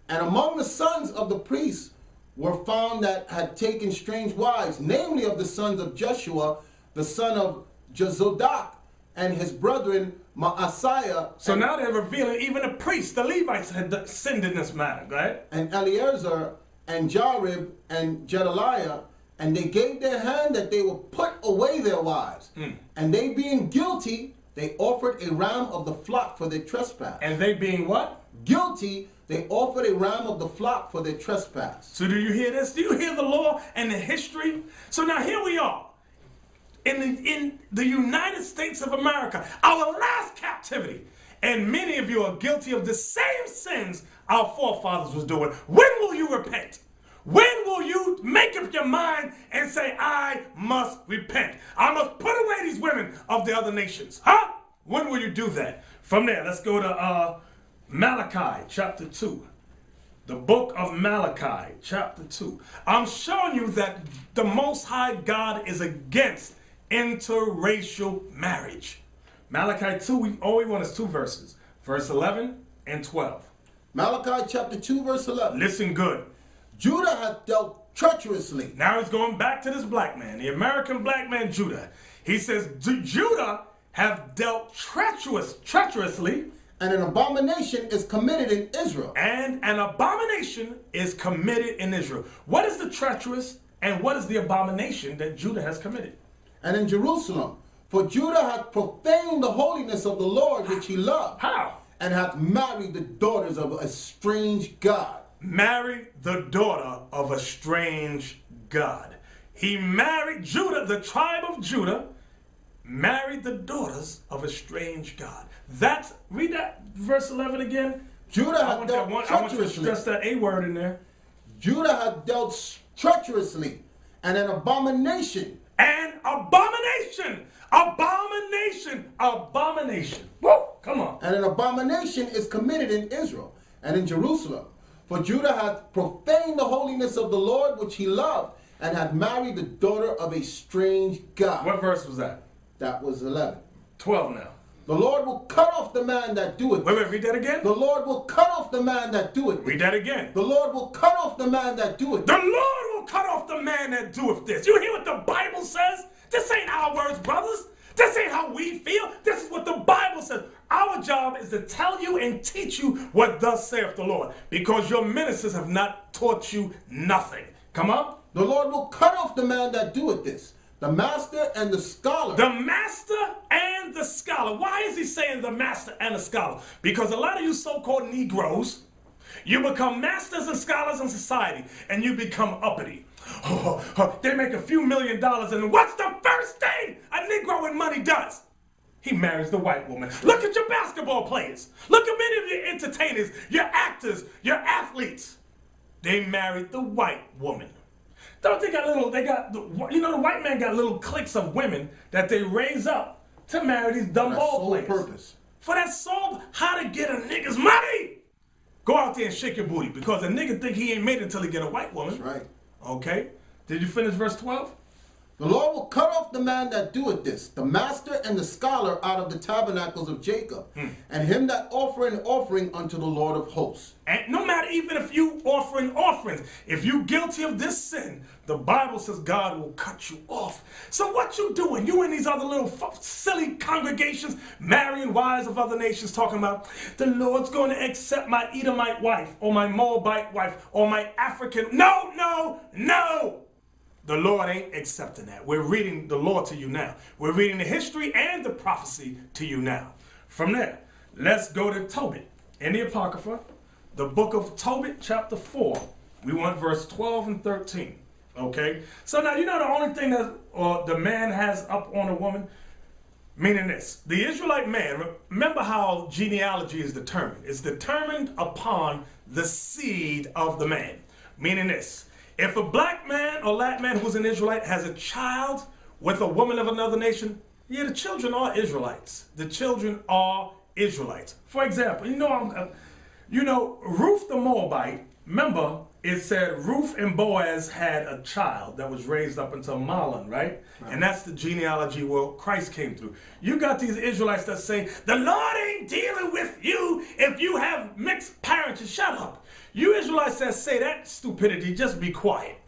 And among the sons of the priests were found that had taken strange wives, namely of the sons of Jeshua, the son of Jozadak, and his brethren Maaseiah. So now they're revealing even the priests, the Levites, had sinned in this matter. Go ahead. And Eleazar and Jarib and Jedaliah, and they gave their hand that they would put away their wives. And they being guilty, they offered a ram of the flock for their trespass. And they being what? Guilty, they offered a ram of the flock for their trespass. So do you hear this? Do you hear the law and the history? So now here we are. In the United States of America, our last captivity. And many of you are guilty of the same sins our forefathers was doing. When will you repent? When will you make up your mind and say, I must repent? I must put away these women of the other nations. Huh? When will you do that? From there, let's go to Malachi chapter 2. The book of Malachi chapter 2. I'm showing you that the Most High God is against interracial marriage. Malachi 2, all we want is 2 verses. Verse 11 and 12. Malachi chapter 2 verse 11. Listen good. Judah hath dealt treacherously. Now he's going back to this black man, the American black man Judah. He says, Judah have dealt treacherously. And an abomination is committed in Israel. And an abomination is committed in Israel. What is the treacherous and what is the abomination that Judah has committed? And in Jerusalem, for Judah hath profaned the holiness of the Lord which he loved. How? And hath married the daughters of a strange God. Married the daughter of a strange God. He married Judah, the tribe of Judah, married the daughters of a strange God. Read that verse 11 again. Judah hath dealt treacherously. I want you to stress that A word in there. Judah hath dealt treacherously, and an abomination. An abomination. Abomination. Abomination. Woo! Come on. And an abomination is committed in Israel and in Jerusalem. For Judah hath profaned the holiness of the Lord which he loved, and hath married the daughter of a strange God. What verse was that? That was 11. 12 now. The Lord will cut off the man that doeth. Wait, read that again. The Lord will cut off the man that doeth. Read that again. The Lord will cut off the man that doeth. The Lord will cut off the man that doeth this. You hear what the Bible says? This ain't our words, brothers. This ain't how we feel. This is what the Bible says. Our job is to tell you and teach you what thus saith the Lord, because your ministers have not taught you nothing. Come on. The Lord will cut off the man that doeth this, the master and the scholar. The master and the scholar. Why is he saying the master and the scholar? Because a lot of you so-called Negroes, you become masters and scholars in society, and you become uppity. They make a few $1 million, and what's the first thing a Negro with money does? He marries the white woman. Look at your basketball players. Look at many of your entertainers, your actors, your athletes. They married the white woman. Don't they got the white man got little cliques of women that they raise up to marry these dumb ball players. Purpose. For that sole how to get a nigga's money. Go out there and shake your booty, because a nigga think he ain't made it until he get a white woman. That's right. Okay. Did you finish verse 12? The Lord will cut off the man that doeth this, the master and the scholar out of the tabernacles of Jacob, and him that offer an offering unto the Lord of hosts. And no matter even if you offering offerings, if you guilty of this sin, the Bible says God will cut you off. So what you doing? You in these other little silly congregations, marrying wives of other nations, talking about the Lord's going to accept my Edomite wife, or my Moabite wife, or my African. No, no, no. The Lord ain't accepting that. We're reading the law to you now. We're reading the history and the prophecy to you now. From there, let's go to Tobit in the Apocrypha, the book of Tobit, chapter 4. We want verse 12 and 13. Okay? So now, you know the only thing that the man has up on a woman? Meaning this. The Israelite man, remember how genealogy is determined. It's determined upon the seed of the man. Meaning this. If a black man or Latin man who's an Israelite has a child with a woman of another nation, yeah, the children are Israelites. The children are Israelites. For example, Ruth the Moabite Remember, it said Ruth and Boaz had a child that was raised up into Mahlon, right? And that's the genealogy where Christ came through. You got these Israelites that say, the Lord ain't dealing with you if you have mixed parents. Shut up. You Israelites that say that stupidity, just be quiet.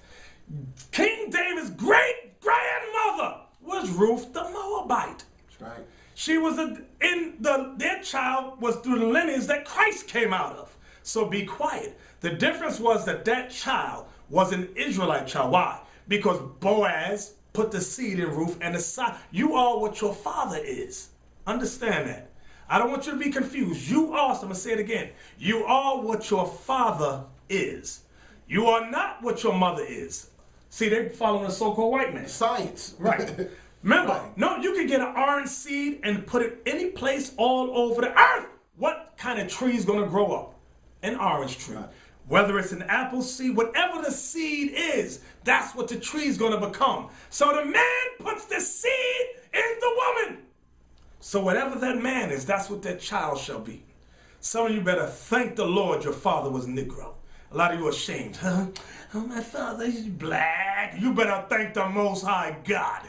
King David's great-grandmother was Ruth the Moabite. That's right. She was their child was through the lineage that Christ came out of. So be quiet. The difference was that child was an Israelite child. Why? Because Boaz put the seed in Ruth and the son. You are what your father is. Understand that. I don't want you to be confused. You are, so I'm going to say it again. You are what your father is. You are not what your mother is. See, they're following a so-called white man. Science. Right. Remember, no, you can get an orange seed and put it any place all over the earth. What kind of tree is going to grow up? An orange tree. Right. Whether it's an apple seed, whatever the seed is, that's what the tree is going to become. So the man puts the seed in the woman. So whatever that man is, that's what that child shall be. Some of you better thank the Lord your father was Negro. A lot of you are ashamed. Huh? Oh, my father is black. You better thank the Most High God.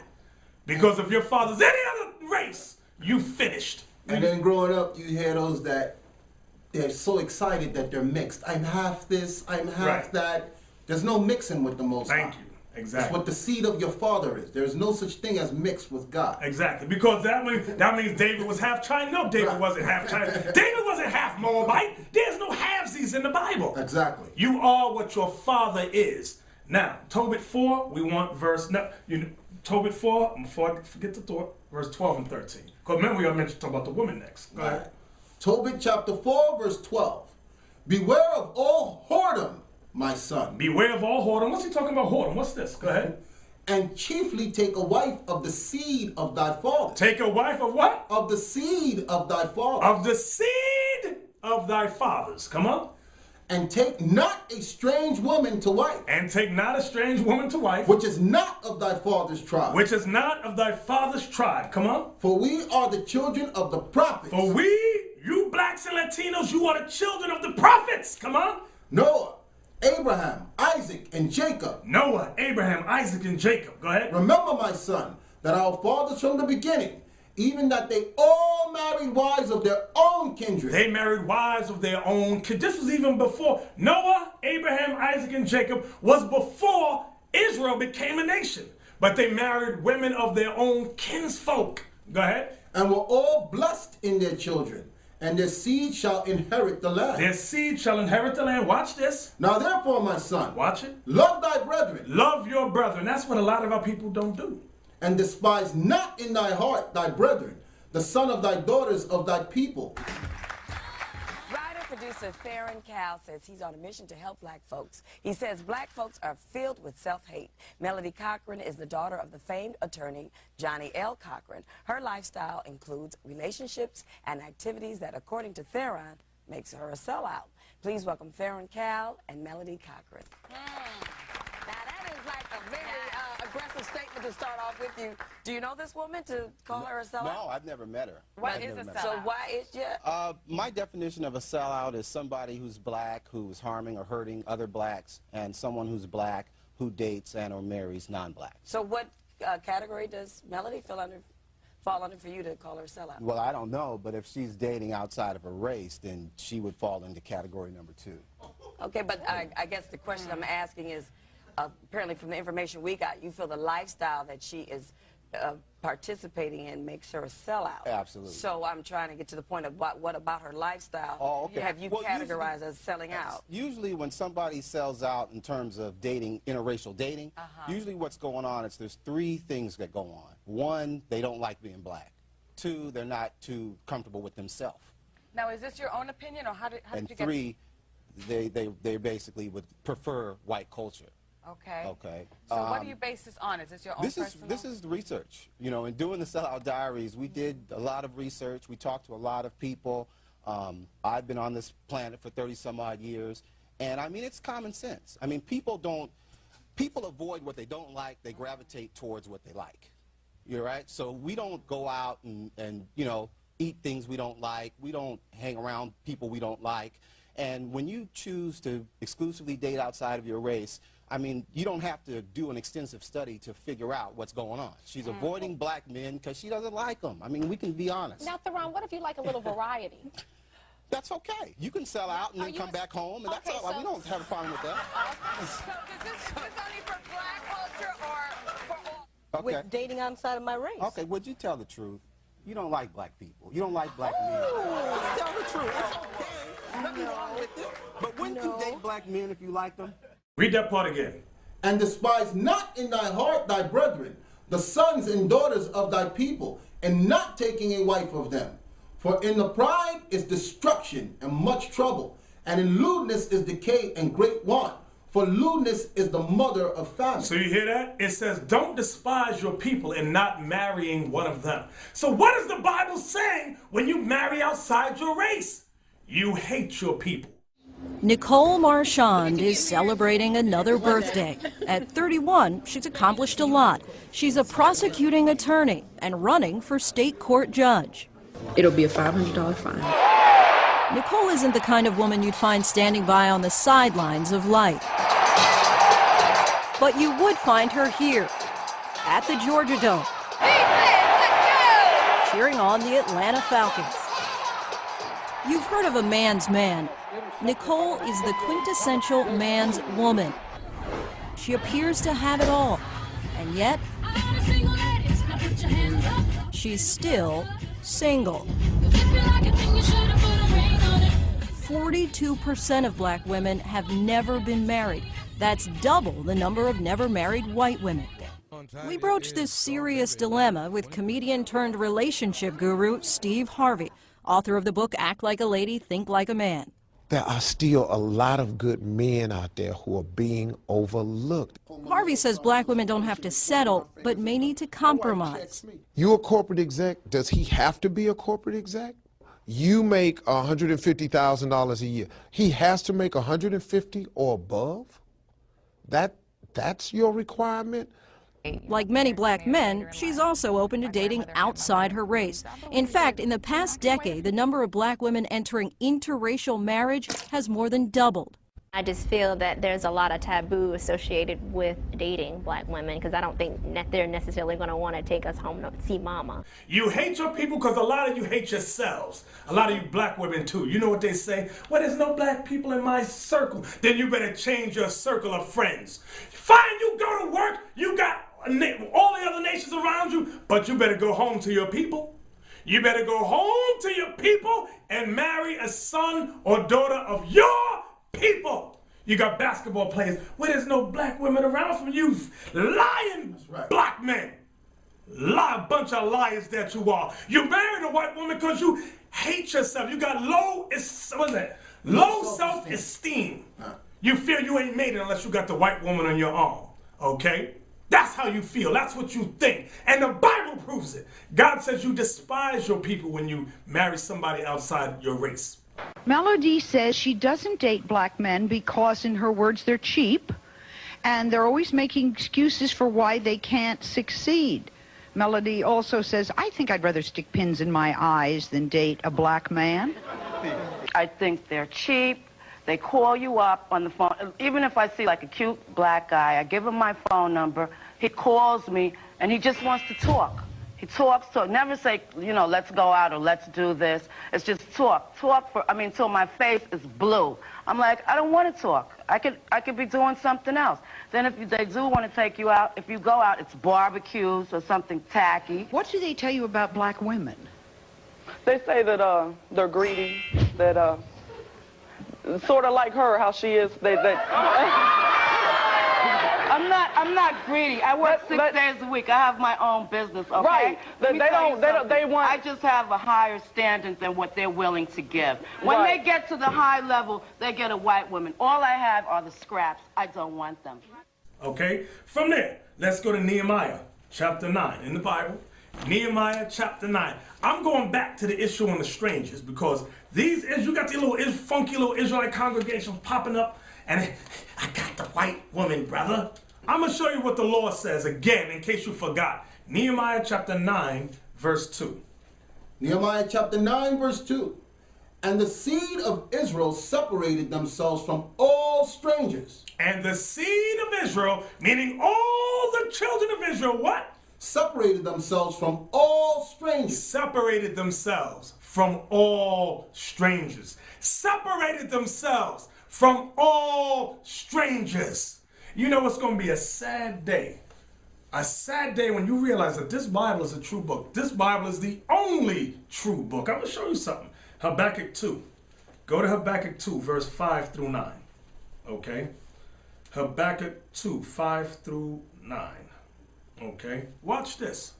Because if your father's any other race, you finished. And then growing up, you hear those that they're so excited that they're mixed. I'm half this, I'm half that. There's no mixing with the Most High. Thank you. Exactly. It's what the seed of your father is. There's no such thing as mixed with God. Exactly. Because that means David was half Chinese. No, David wasn't half Chinese. David wasn't half Moabite. There's no halvesies in the Bible. Exactly. You are what your father is. Now, Tobit 4, we want verse... No, Tobit 4, before I forget the thought, verse 12 and 13. Because remember we got mentioned talking about the woman next. Go ahead. Tobit chapter 4, verse 12. Beware of all whoredom, my son. Beware of all whoredom. What's he talking about whoredom? What's this? Go ahead. And chiefly take a wife of the seed of thy father. Take a wife of what? Of the seed of thy father. Of the seed of thy fathers. Come on. And take not a strange woman to wife. And take not a strange woman to wife. Which is not of thy father's tribe. Which is not of thy father's tribe. Come on. For we are the children of the prophets. For we, you blacks and Latinos, you are the children of the prophets. Come on. Noah, Abraham, Isaac, and Jacob. Noah, Abraham, Isaac, and Jacob. Go ahead. Remember, my son, that our fathers from the beginning, even that they all married wives of their own kindred. They married wives of their own kindred. This was even before Noah, Abraham, Isaac, and Jacob was before Israel became a nation. But they married women of their own kinsfolk. Go ahead. And were all blessed in their children, and their seed shall inherit the land. Their seed shall inherit the land. Watch this. Now therefore, my son, watch it. Love thy brethren. Love your brethren. That's what a lot of our people don't do. And despise not in thy heart thy brethren, the son of thy daughters of thy people. Writer-producer Theron Cal says he's on a mission to help black folks. He says black folks are filled with self-hate. Melody Cochran is the daughter of the famed attorney Johnny L. Cochran. Her lifestyle includes relationships and activities that, according to Theron, makes her a sellout. Please welcome Theron Cal and Melody Cochran. Now that is like a very aggressive statement to start off with. You do you know this woman to call her a sellout? No, I've never met her. What is a sellout? So why is my definition of a sellout is somebody who's black, who's harming or hurting other blacks, and someone who's black who dates and or marries non-blacks. So what category does Melody fall under for you to call her a sellout? Well, I don't know, but if she's dating outside of her race, then she would fall into category number 2. Okay, but I guess the question I'm asking is, apparently from the information we got, you feel the lifestyle that she is participating in makes her a sellout. Absolutely. So I'm trying to get to the point of what about her lifestyle have you categorized as selling out? Usually when somebody sells out in terms of dating, interracial dating, usually what's going on is there's 3 things that go on. 1, they don't like being black. 2, they're not too comfortable with themselves. Now, is this your own opinion, or how did you get? And 3, they basically would prefer white culture. Okay. Okay. So what do you base this on? Is this your own personal? This is the research. You know, in doing the Sellout Diaries, we did a lot of research. We talked to a lot of people. I've been on this planet for 30-some-odd years, and I mean, it's common sense. I mean, people avoid what they don't like. They gravitate towards what they like. You're right. So we don't go out and you know, eat things we don't like. We don't hang around people we don't like. And when you choose to exclusively date outside of your race, I mean, you don't have to do an extensive study to figure out what's going on. She's avoiding black men because she doesn't like them. I mean, we can be honest. Now, Theron, what if you like a little variety? That's okay. You can sell out and then come back home, and that's all. So we don't have a problem with that. So is this only for black culture or for all? Okay. With dating outside of my race. Okay, would you tell the truth? You don't like black people. You don't like black men. Just tell the truth. It's okay. Nothing wrong with it. But wouldn't you date black men if you liked them? Read that part again. And despise not in thy heart thy brethren, the sons and daughters of thy people, and not taking a wife of them. For in the pride is destruction and much trouble, and in lewdness is decay and great want. For lewdness is the mother of famine. So you hear that? It says, don't despise your people in not marrying one of them. So what is the Bible saying when you marry outside your race? You hate your people. Nicole Marchand is celebrating another birthday. At 31, she's accomplished a lot. She's a prosecuting attorney and running for state court judge. It'll be a $500 fine. Nicole isn't the kind of woman you'd find standing by on the sidelines of life. But you would find her here, at the Georgia Dome, cheering on the Atlanta Falcons. You've heard of a man's man. Nicole is the quintessential man's woman. She appears to have it all, and yet she's still single. 42% of black women have never been married. That's double the number of never married white women. We broached this serious dilemma with comedian turned relationship guru Steve Harvey, author of the book Act Like a Lady, Think Like a Man. There are still a lot of good men out there who are being overlooked. Harvey says black women don't have to settle, but may need to compromise. You a corporate exec? Does he have to be a corporate exec? You make $150,000 a year. He has to make $150,000 or above? That's your requirement? Like many black men, she's also open to dating outside her race. In fact, in the past decade, the number of black women entering interracial marriage has more than doubled. I just feel that there's a lot of taboo associated with dating black women because I don't think that they're necessarily going to want to take us home to see mama. You hate your people because a lot of you hate yourselves. A lot of you black women too. You know what they say? Well, there's no black people in my circle. Then you better change your circle of friends. Fine, you go to work, you got all the other nations around you, but you better go home to your people. You better go home to your people and marry a son or daughter of your people. You got basketball players where there's no black women around from you. Lying black men. Lie, bunch of liars that you are. You married a white woman because you hate yourself. You got low self-esteem. You feel you ain't made it unless you got the white woman on your arm. Okay? That's how you feel. That's what you think. And the Bible proves it. God says you despise your people when you marry somebody outside your race. Melody says she doesn't date black men because, in her words, they're cheap, and they're always making excuses for why they can't succeed. Melody also says, I think I'd rather stick pins in my eyes than date a black man. I think they're cheap. They call you up on the phone. Even if I see like a cute black guy, I give him my phone number. He calls me, and he just wants to talk. He talks, never say, you know, let's go out or let's do this. It's just talk till my face is blue. I'm like, I don't want to talk. I could be doing something else. Then if they do want to take you out, if you go out, it's barbecues or something tacky. What do they tell you about black women? They say that they're greedy, that sort of like her, how she is. I'm not greedy. I work 6 days a week. I have my own business. Okay? Right. I just have a higher standard than what they're willing to give. When they get to the high level, they get a white woman. All I have are the scraps. I don't want them. Okay. From there, let's go to Nehemiah chapter 9 in the Bible. Nehemiah chapter 9. I'm going back to the issue on the strangers because you got the little funky little Israelite congregations popping up, and I got the white woman, brother. I'm going to show you what the law says again in case you forgot. Nehemiah chapter 9, verse 2. Nehemiah chapter 9, verse 2. And the seed of Israel separated themselves from all strangers. And the seed of Israel, meaning all the children of Israel, what? Separated themselves from all strangers. Separated themselves from all strangers. Separated themselves from all strangers. You know it's going to be a sad day. A sad day when you realize that this Bible is a true book. This Bible is the only true book. I'm going to show you something. Habakkuk 2. Go to Habakkuk 2, verse 5 through 9. Okay? Habakkuk 2, 5 through 9. Okay? Watch this.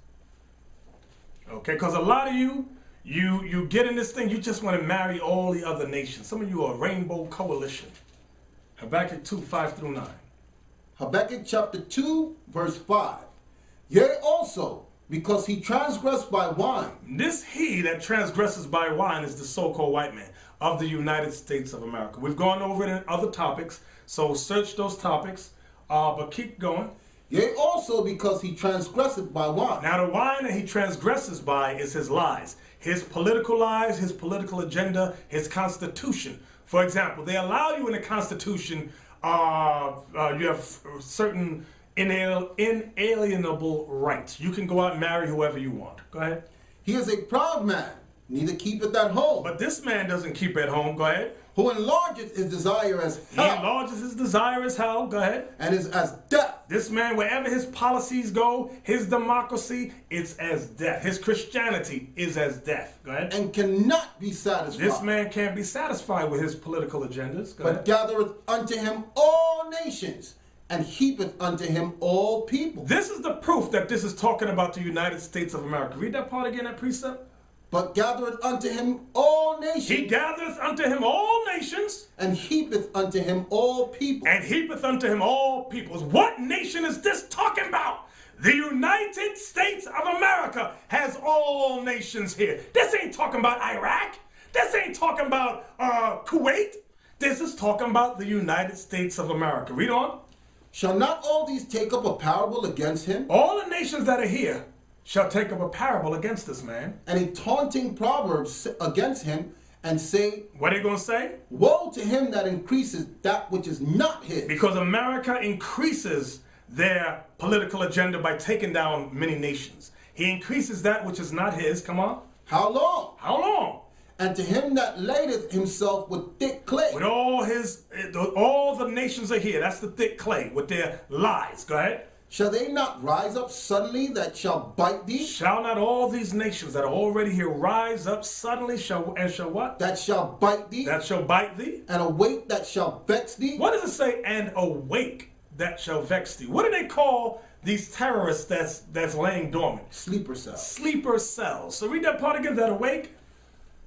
Okay? Because a lot of you get in this thing, you just want to marry all the other nations. Some of you are a rainbow coalition. Habakkuk 2, 5 through 9. Habakkuk chapter 2, verse 5. Yea, also, because he transgressed by wine. This he that transgresses by wine is the so-called white man of the United States of America. We've gone over it in other topics, so search those topics, but keep going. Yea, also because he transgresseth by wine. Now the wine that he transgresses by is his lies. His political lies, his political agenda, his constitution. For example, they allow you in the Constitution, you have certain inalienable rights. You can go out and marry whoever you want. Go ahead. He is a proud man, neither keepeth at home. But this man doesn't keep at home. Go ahead. Who enlargeth his desire as hell. He enlarges his desire as hell. Go ahead. And is as death. This man, wherever his policies go, his democracy, it's as death. His Christianity is as death. Go ahead. And cannot be satisfied. This man can't be satisfied with his political agendas. Go ahead. Gathereth unto him all nations, and heapeth unto him all people. This is the proof that this is talking about the United States of America. Read that part again, that precept. But gathereth unto him all nations. He gathereth unto him all nations. And heapeth unto him all people. And heapeth unto him all peoples. What nation is this talking about? The United States of America has all nations here. This ain't talking about Iraq. This ain't talking about Kuwait. This is talking about the United States of America. Read on. Shall not all these take up a parable against him? All the nations that are here shall take up a parable against this man. And a taunting proverb against him, and say, what are they going to say? Woe to him that increases that which is not his. Because America increases their political agenda by taking down many nations. He increases that which is not his. Come on. How long? How long? And to him that ladeth himself with thick clay. With all the nations are here. That's the thick clay with their lies. Go ahead. Shall they not rise up suddenly that shall bite thee? Shall not all these nations that are already here rise up suddenly shall what? That shall bite thee. That shall bite thee. And awake that shall vex thee. What does it say? And awake that shall vex thee. What do they call these terrorists that's laying dormant? Sleeper cells. Sleeper cells. So read that part again. That awake.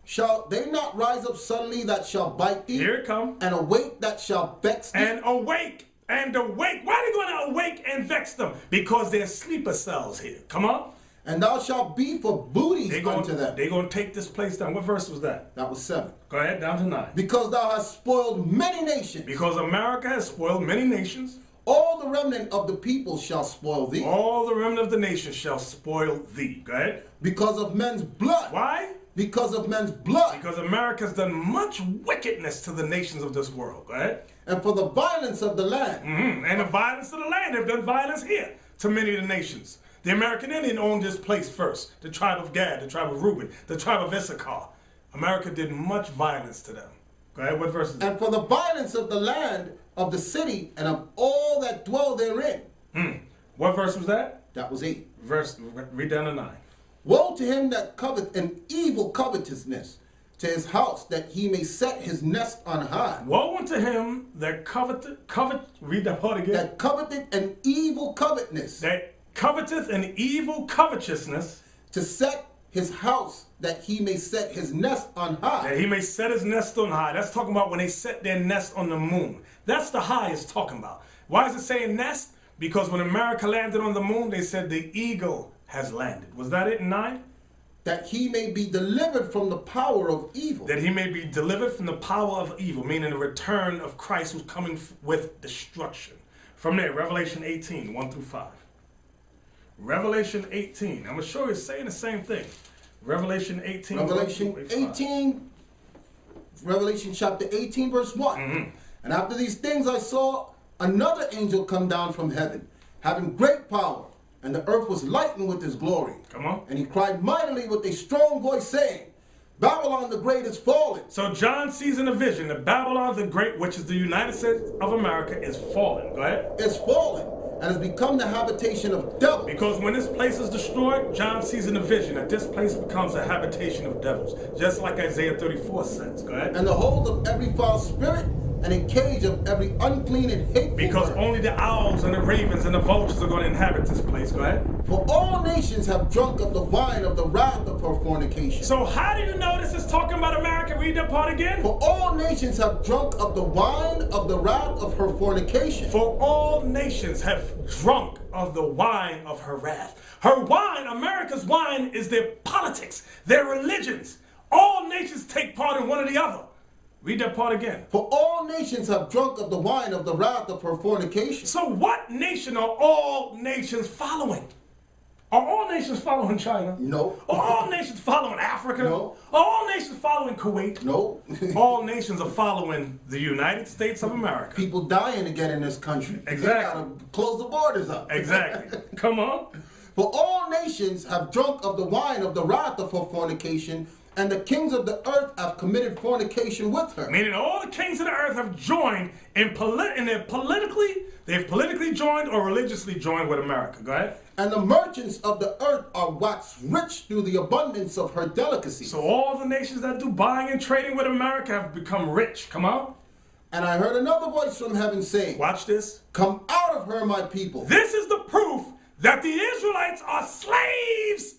Shall they not rise up suddenly that shall bite thee? Here it comes. And awake that shall vex thee. And awake. And awake. Why are they going to awake and vex them? Because they're sleeper cells here. Come on. And thou shalt be for booties unto them. They're going to take this place down. What verse was that? That was 7. Go ahead, down to 9. Because thou hast spoiled many nations. Because America has spoiled many nations. All the remnant of the people shall spoil thee. All the remnant of the nations shall spoil thee. Go ahead. Because of men's blood. Why? Because of men's blood. Because America's done much wickedness to the nations of this world. Go ahead. And for the violence of the land. And the violence of the land. They've done violence here to many of the nations. The American Indian owned this place first. The tribe of Gad, the tribe of Reuben, the tribe of Issachar. America did much violence to them. Go ahead, what verse is that? And for the violence of the land, of the city, and of all that dwell therein. What verse was that? That was 8. Read down to 9. Woe to him that coveteth an evil covetousness to his house, that he may set his nest on high. Woe unto him that read that part again. That coveteth an evil covetousness. That coveteth an evil covetousness. To set his house, that he may set his nest on high. That he may set his nest on high. That's talking about when they set their nest on the moon. That's the high it's talking about. Why is it saying nest? Because when America landed on the moon, they said the eagle has landed. Was that it in 9? That he may be delivered from the power of evil. That he may be delivered from the power of evil, meaning the return of Christ who's coming with destruction. From there, Revelation 18, 1 through 5. Revelation 18. I'm going to show you it's saying the same thing. Revelation 18. Revelation 18, Revelation chapter 18, verse 1. And after these things I saw another angel come down from heaven, having great power, and the earth was lightened with his glory. Come on. And he cried mightily with a strong voice, saying, Babylon the Great is fallen. So John sees in a vision that Babylon the Great, which is the United States of America, is fallen. Go ahead. It's fallen, and has become the habitation of devils. Because when this place is destroyed, John sees in a vision that this place becomes a habitation of devils. Just like Isaiah 34 says. Go ahead. And the hold of every foul spirit, and a cage of every unclean and hateful Because word. only the owls and the ravens and the vultures are going to inhabit this place. Go ahead. For all nations have drunk of the wine of the wrath of her fornication. So how do you know this is talking about America? Read that part again. For all nations have drunk of the wine of the wrath of her fornication. For all nations have drunk of the wine of her wrath. Her wine, America's wine, is their politics, their religions. All nations take part in one or the other. Read that part again. For all nations have drunk of the wine of the wrath of her fornication. So what nation are all nations following? Are all nations following China? No. Are all nations following Africa? No. Are all nations following Kuwait? No. All nations are following the United States of America. People dying again in this country. Exactly. They gotta close the borders up. Exactly. Come on. For all nations have drunk of the wine of the wrath of her fornication, and the kings of the earth have committed fornication with her. Meaning all the kings of the earth have joined they've politically joined or religiously joined with America. Go ahead. And the merchants of the earth are waxed rich through the abundance of her delicacies. So all the nations that do buying and trading with America have become rich. Come on. And I heard another voice from heaven saying, watch this. Come out of her, my people. This is the proof that the Israelites are slaves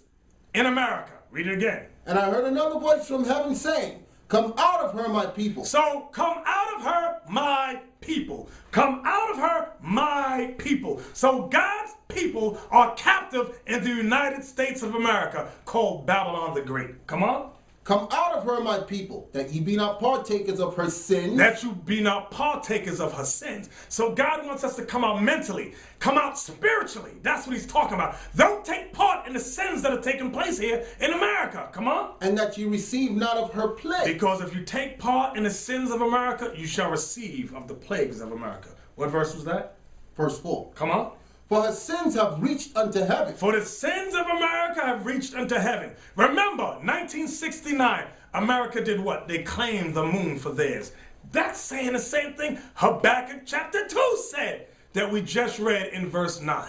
in America. Read it again. And I heard another voice from heaven saying, Come out of her, my people. So come out of her, my people. Come out of her, my people. So God's people are captive in the United States of America, called Babylon the Great. Come on. Come out of her, my people, that ye be not partakers of her sins. That you be not partakers of her sins. So God wants us to come out mentally, come out spiritually. That's what he's talking about. Don't take part in the sins that are taking place here in America. Come on. And that you receive not of her plague. Because if you take part in the sins of America, you shall receive of the plagues of America. What verse was that? Verse 4. Come on. For her sins have reached unto heaven. For the sins of America have reached unto heaven. Remember, 1969, America did what? They claimed the moon for theirs. That's saying the same thing Habakkuk chapter 2 said that we just read in verse 9.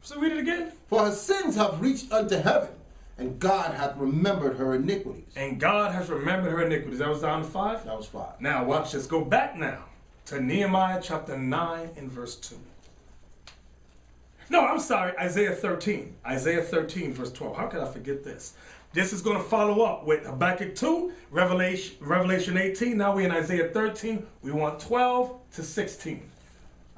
So read it again. For her sins have reached unto heaven, and God hath remembered her iniquities. And God has remembered her iniquities. That was down to 5? That was 5. Now watch this. Go back now to Nehemiah chapter 9 and verse 2. No, I'm sorry, Isaiah 13. Isaiah 13, verse 12. How could I forget this? This is going to follow up with Habakkuk 2, Revelation 18. Now we're in Isaiah 13. We want 12 to 16.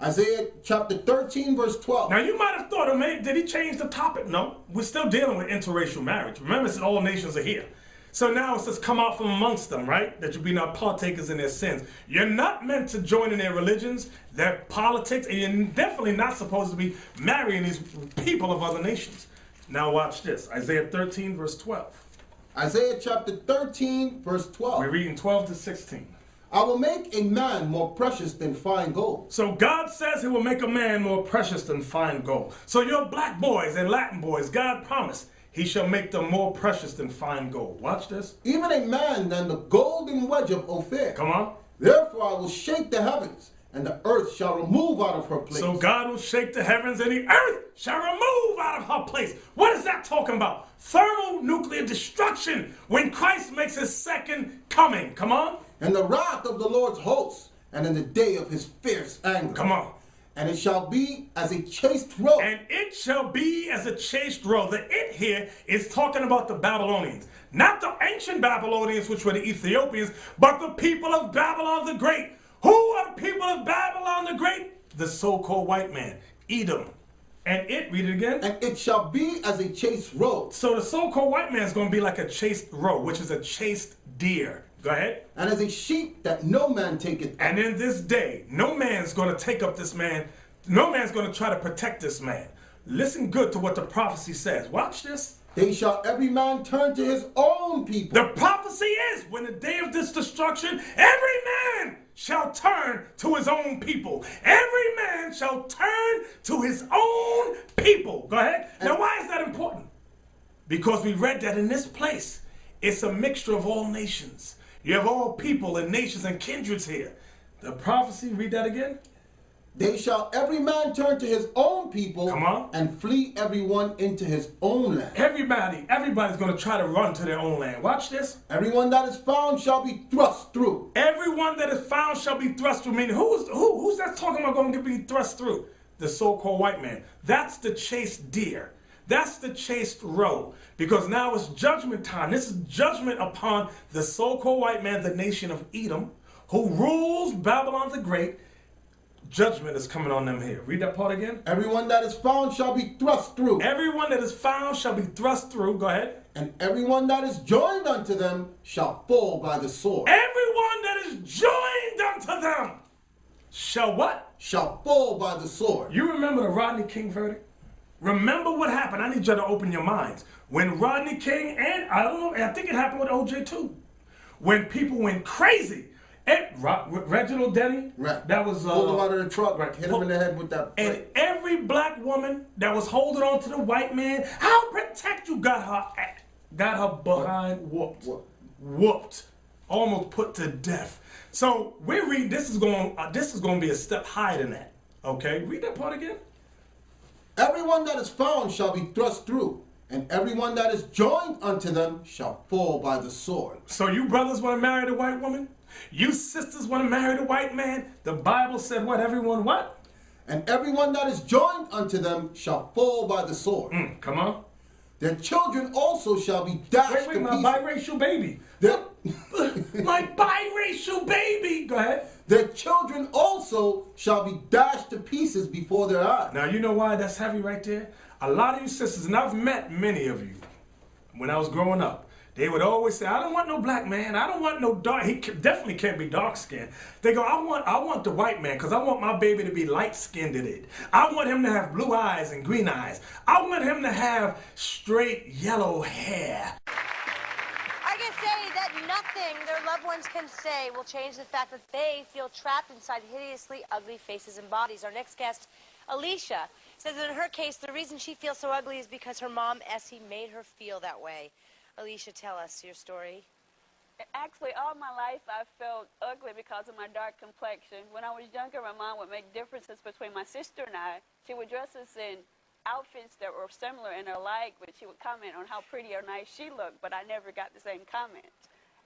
Isaiah chapter 13, verse 12. Now you might have thought, oh, man, did he change the topic? No, we're still dealing with interracial marriage. Remember, it said all nations are here. So now it says, come out from amongst them, right? That you be not partakers in their sins. You're not meant to join in their religions, their politics, and you're definitely not supposed to be marrying these people of other nations. Now watch this. Isaiah 13, verse 12. Isaiah chapter 13, verse 12. We're reading 12 to 16. I will make a man more precious than fine gold. So God says he will make a man more precious than fine gold. So your black boys and Latin boys, God promised, he shall make them more precious than fine gold. Watch this. Even a man than the golden wedge of Ophir. Come on. Therefore I will shake the heavens, and the earth shall remove out of her place. So God will shake the heavens, and the earth shall remove out of her place. What is that talking about? Thermonuclear destruction when Christ makes his second coming. Come on. And the wrath of the Lord's hosts, and in the day of his fierce anger. Come on. And it shall be as a chaste roe. And it shall be as a chaste roe. The it here is talking about the Babylonians. Not the ancient Babylonians, which were the Ethiopians, but the people of Babylon the Great. Who are the people of Babylon the Great? The so-called white man, Edom. And it, read it again. And it shall be as a chaste roe. So the so-called white man is going to be like a chaste roe, which is a chaste deer. Go ahead. And as a sheep that no man taketh up. And in this day, no man's going to take up this man. No man's going to try to protect this man. Listen good to what the prophecy says. Watch this. They shall every man turn to his own people. The prophecy is, when the day of this destruction, every man shall turn to his own people. Every man shall turn to his own people. Go ahead. Now, why is that important? Because we read that in this place, it's a mixture of all nations. You have all people and nations and kindreds here. The prophecy, read that again. They shall every man turn to his own people. Come on. And flee everyone into his own land. Everybody's going to try to run to their own land. Watch this. Everyone that is found shall be thrust through. Everyone that is found shall be thrust through. Meaning, who's that talking about going to be thrust through? The so-called white man. That's the chased deer. That's the chased roe. Because now it's judgment time. This is judgment upon the so-called white man, the nation of Edom, who rules Babylon the Great. Judgment is coming on them here. Read that part again. Everyone that is found shall be thrust through. Everyone that is found shall be thrust through. Go ahead. And everyone that is joined unto them shall fall by the sword. Everyone that is joined unto them shall what? Shall fall by the sword. You remember the Rodney King verdict? Remember what happened. I need you to open your minds. When Rodney King, and I don't know, I think it happened with OJ too. When people went crazy. Reginald Denny, that was pulled him out of the truck, hit him in the head with that. And every black woman that was holding on to the white man, I'll protect you, got her behind whooped, almost put to death. So we read this is going to be a step higher than that. Okay, read that part again. Everyone that is found shall be thrust through, and everyone that is joined unto them shall fall by the sword. So you brothers want to marry the white woman? You sisters want to marry the white man? The Bible said what? Everyone what? And everyone that is joined unto them shall fall by the sword. Come on. Their children also shall be dashed to pieces. My biracial baby. My biracial baby. Go ahead. Their children also shall be dashed to pieces before their eyes. Now, you know why that's heavy right there? A lot of you sisters, and I've met many of you when I was growing up, they would always say, I don't want no black man. I don't want no dark. He definitely can't be dark skinned. They go, I want the white man because I want my baby to be light skinned in it. I want him to have blue eyes and green eyes. I want him to have straight yellow hair. I can say that nothing their loved ones can say will change the fact that they feel trapped inside hideously ugly faces and bodies. Our next guest, Alicia, says that in her case, the reason she feels so ugly is because her mom, Essie, made her feel that way. Alicia, tell us your story. Actually, all my life I felt ugly because of my dark complexion. When I was younger, my mom would make differences between my sister and I. She would dress us in outfits that were similar and alike, but she would comment on how pretty or nice she looked, but I never got the same comment.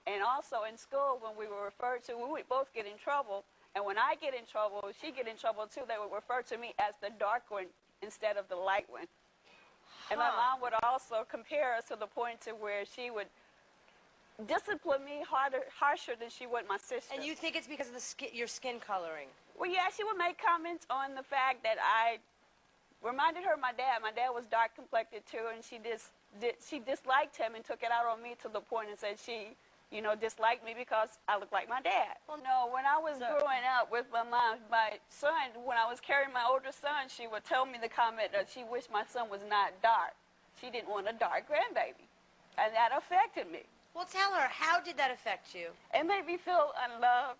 And also in school, when we were referred to, we would both get in trouble. And when I get in trouble, she get in trouble too. They would refer to me as the dark one instead of the light one. And my mom would also compare us to the point to where she would discipline me harsher than she would my sister. And you think it's because of your skin coloring? Well, yeah, she would make comments on the fact that I reminded her of my dad. My dad was dark complected too, and she disliked him and took it out on me to the point and said she, disliked me because I looked like my dad. Well, no, when I was growing up with my mom, my son, when I was carrying my older son, she would tell me the comment that she wished my son was not dark. She didn't want a dark grandbaby, and that affected me. Well, tell her, how did that affect you? It made me feel unloved.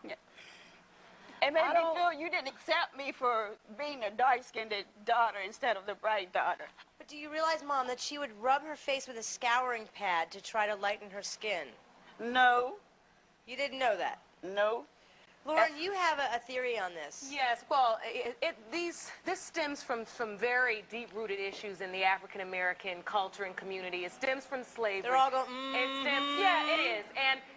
Yeah. It made me feel you didn't accept me for being a dark-skinned daughter instead of the bright daughter. But do you realize, Mom, that she would rub her face with a scouring pad to try to lighten her skin? No. You didn't know that? No. Lauren, you have a theory on this. Yes, well, this stems from very deep-rooted issues in the African-American culture and community. It stems from slavery. They're all going, Yeah, it is.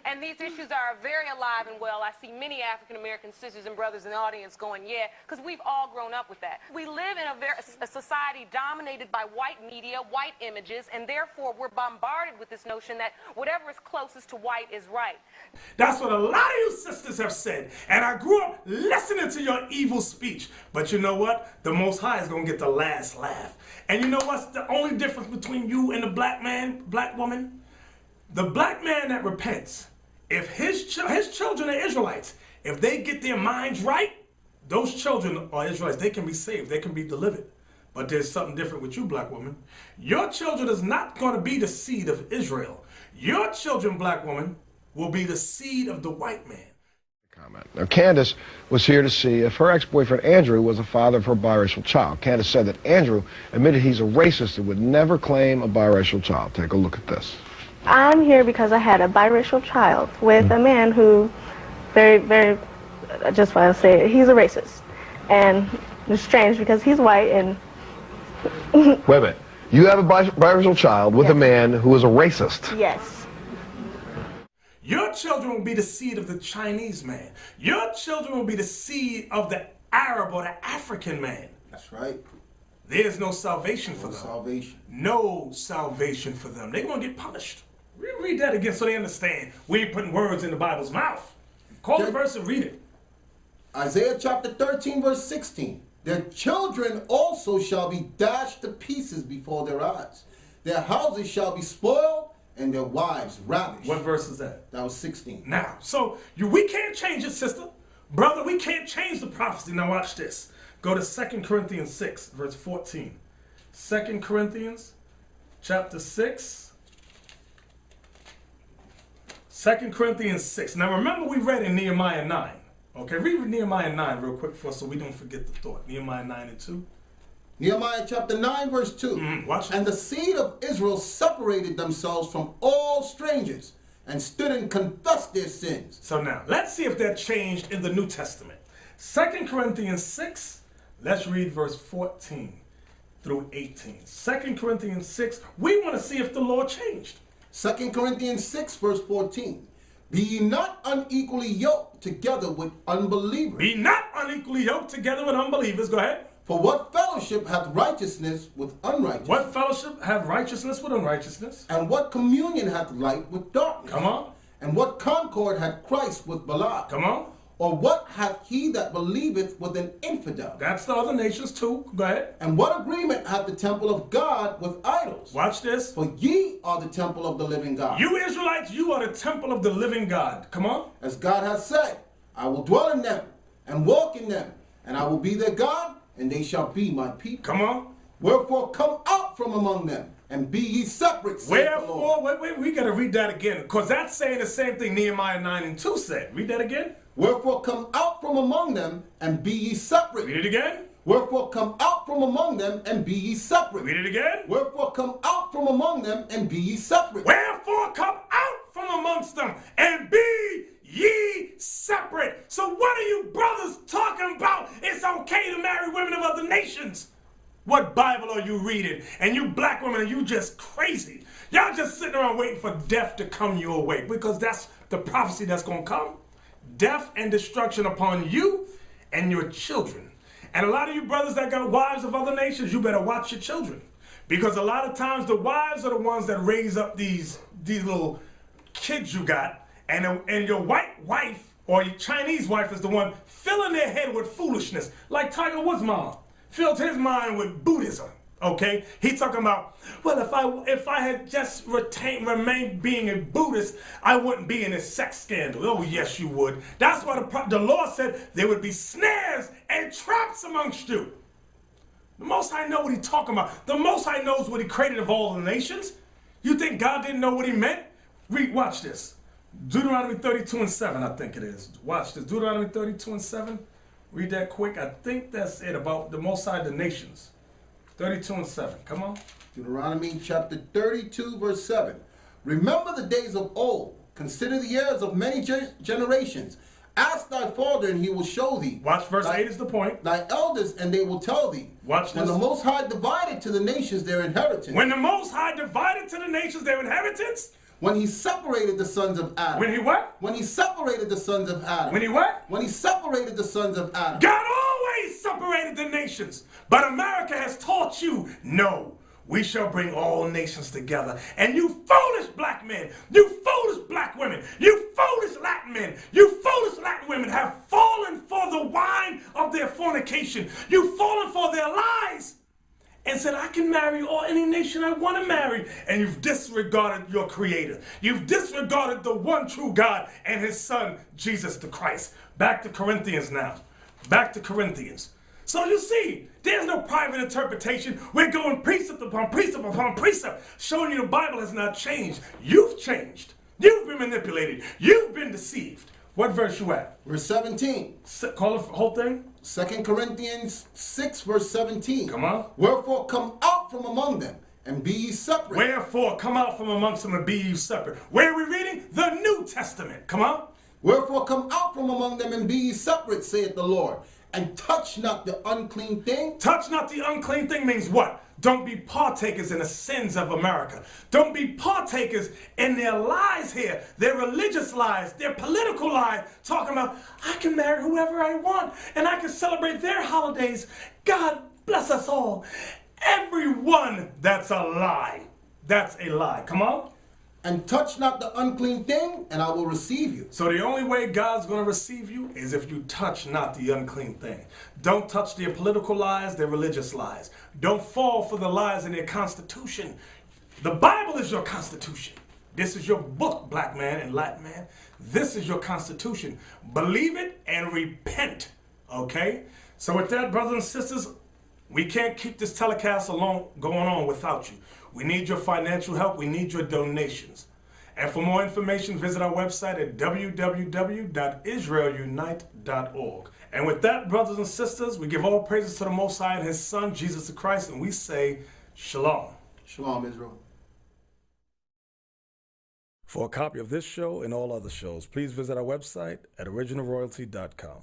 And these issues are very alive and well. I see many African-American sisters and brothers in the audience going, yeah, because we've all grown up with that. We live in a society dominated by white media, white images, and therefore we're bombarded with this notion that whatever is closest to white is right. That's what a lot of you sisters have said. And I grew up listening to your evil speech. But you know what? The Most High is going to get the last laugh. And you know what's the only difference between you and the black man, black woman? The black man that repents, if his children are Israelites, if they get their minds right, those children are Israelites. They can be saved. They can be delivered. But there's something different with you, black woman. Your children is not going to be the seed of Israel. Your children, black woman, will be the seed of the white man. Now, Candace was here to see if her ex-boyfriend Andrew was the father of her biracial child. Candace said that Andrew admitted he's a racist and would never claim a biracial child. Take a look at this. I'm here because I had a biracial child with a man who, very, just what I'll say, he's a racist. And it's strange because he's white and... Wait a minute. You have a biracial child with a man who is a racist. Yes. Your children will be the seed of the Chinese man. Your children will be the seed of the Arab or the African man. That's right. There's no salvation for them. Salvation. No salvation for them. They're going to get punished. Read that again so they understand. We ain't putting words in the Bible's mouth. Call the verse and read it. Isaiah chapter 13, verse 16. Their children also shall be dashed to pieces before their eyes. Their houses shall be spoiled and their wives ravished. What verse is that? That was 16. Now, so we can't change it, sister. Brother, we can't change the prophecy. Now watch this. Go to 2 Corinthians 6, verse 14. 2 Corinthians chapter 6. 2 Corinthians 6. Now remember we read in Nehemiah 9. Okay, read Nehemiah 9 real quick for us so we don't forget the thought. Nehemiah 9 and 2. Nehemiah chapter 9, verse 2. Watch it. And the seed of Israel separated themselves from all strangers and stood and confessed their sins. So now, let's see if that changed in the New Testament. 2 Corinthians 6, let's read verse 14 through 18. 2 Corinthians 6, we want to see if the law changed. 2 Corinthians 6, verse 14. Be ye not unequally yoked together with unbelievers. Be not unequally yoked together with unbelievers. Go ahead. For what fellowship hath righteousness with unrighteousness? What fellowship hath righteousness with unrighteousness? And what communion hath light with darkness? Come on. And what concord hath Christ with Belial? Come on. Or what hath he that believeth with an infidel? That's the other nations too. Go ahead. And what agreement hath the temple of God with idols? Watch this. For ye are the temple of the living God. You Israelites, you are the temple of the living God. Come on. As God hath said, I will dwell in them and walk in them, and I will be their God, and they shall be my people. Come on. Wherefore come out from among them, and be ye separate. Wherefore, wait, we got to read that again, because that's saying the same thing Nehemiah 9 and 2 said. Read that again. Wherefore come out from among them, and be ye separate. Read it again. Wherefore come out from among them, and be ye separate. Read it again. Wherefore come out from among them, and be ye separate. Wherefore come out from amongst them, and be ye separate. So what are you brothers talking about? It's okay to marry women of other nations. What Bible are you reading? And you black women, are you just crazy? Y'all just sitting around waiting for death to come your way, because that's the prophecy that's going to come. Death and destruction upon you and your children. And a lot of you brothers that got wives of other nations, you better watch your children. Because a lot of times the wives are the ones that raise up these little kids you got. And your white wife or your Chinese wife is the one filling their head with foolishness. Like Tiger Woods' mom filled his mind with Buddhism. Okay? He talking about, well, if I had just remained being a Buddhist, I wouldn't be in a sex scandal. Oh, yes, you would. That's why the law said there would be snares and traps amongst you. The Most High know what he's talking about. The Most High knows what he created of all the nations. You think God didn't know what he meant? Watch this. Deuteronomy 32 and 7, I think it is. Watch this. Deuteronomy 32 and 7. Read that quick. I think that's it about the Most High, the nations. 32 and 7. Come on. Deuteronomy chapter 32, verse 7. Remember the days of old. Consider the years of many generations. Ask thy father, and he will show thee. Watch verse 8 is the point. Thy elders, and they will tell thee. Watch this. When the Most High divided to the nations their inheritance. When the Most High divided to the nations their inheritance? When he separated the sons of Adam. When he what? When he separated the sons of Adam. When he what? When he separated the sons of Adam. God always separated the nations. But America has taught you, no, we shall bring all nations together. And you foolish black men, you foolish black women, you foolish Latin men, you foolish Latin women have fallen for the wine of their fornication. You've fallen for their lies. And said, I can marry any nation I want to marry. And you've disregarded your creator. You've disregarded the one true God and his son, Jesus the Christ. Back to Corinthians now. Back to Corinthians. So you see, there's no private interpretation. We're going precept upon precept upon precept, showing you the Bible has not changed. You've changed. You've been manipulated. You've been deceived. What verse you at? Verse 17. Call the whole thing? 2 Corinthians 6, verse 17. Come on. Wherefore come out from among them, and be ye separate. Wherefore come out from amongst them and be ye separate. Where are we reading? The New Testament. Come on. Wherefore come out from among them, and be ye separate, saith the Lord, and touch not the unclean thing. Touch not the unclean thing means what? Don't be partakers in the sins of America. Don't be partakers in their lies here, their religious lies, their political lies, talking about, I can marry whoever I want, and I can celebrate their holidays. God bless us all. Everyone, that's a lie. That's a lie. Come on. And touch not the unclean thing, and I will receive you. So the only way God's going to receive you is if you touch not the unclean thing. Don't touch their political lies, their religious lies. Don't fall for the lies in their constitution. The Bible is your constitution. This is your book, black man and Latin man. This is your constitution. Believe it and repent, okay? So with that, brothers and sisters, we can't keep this telecast going on without you. We need your financial help. We need your donations. And for more information, visit our website at www.israelunite.org. And with that, brothers and sisters, we give all praises to the Most High and His Son, Jesus Christ, and we say, Shalom. Shalom, Israel. For a copy of this show and all other shows, please visit our website at originalroyalty.com.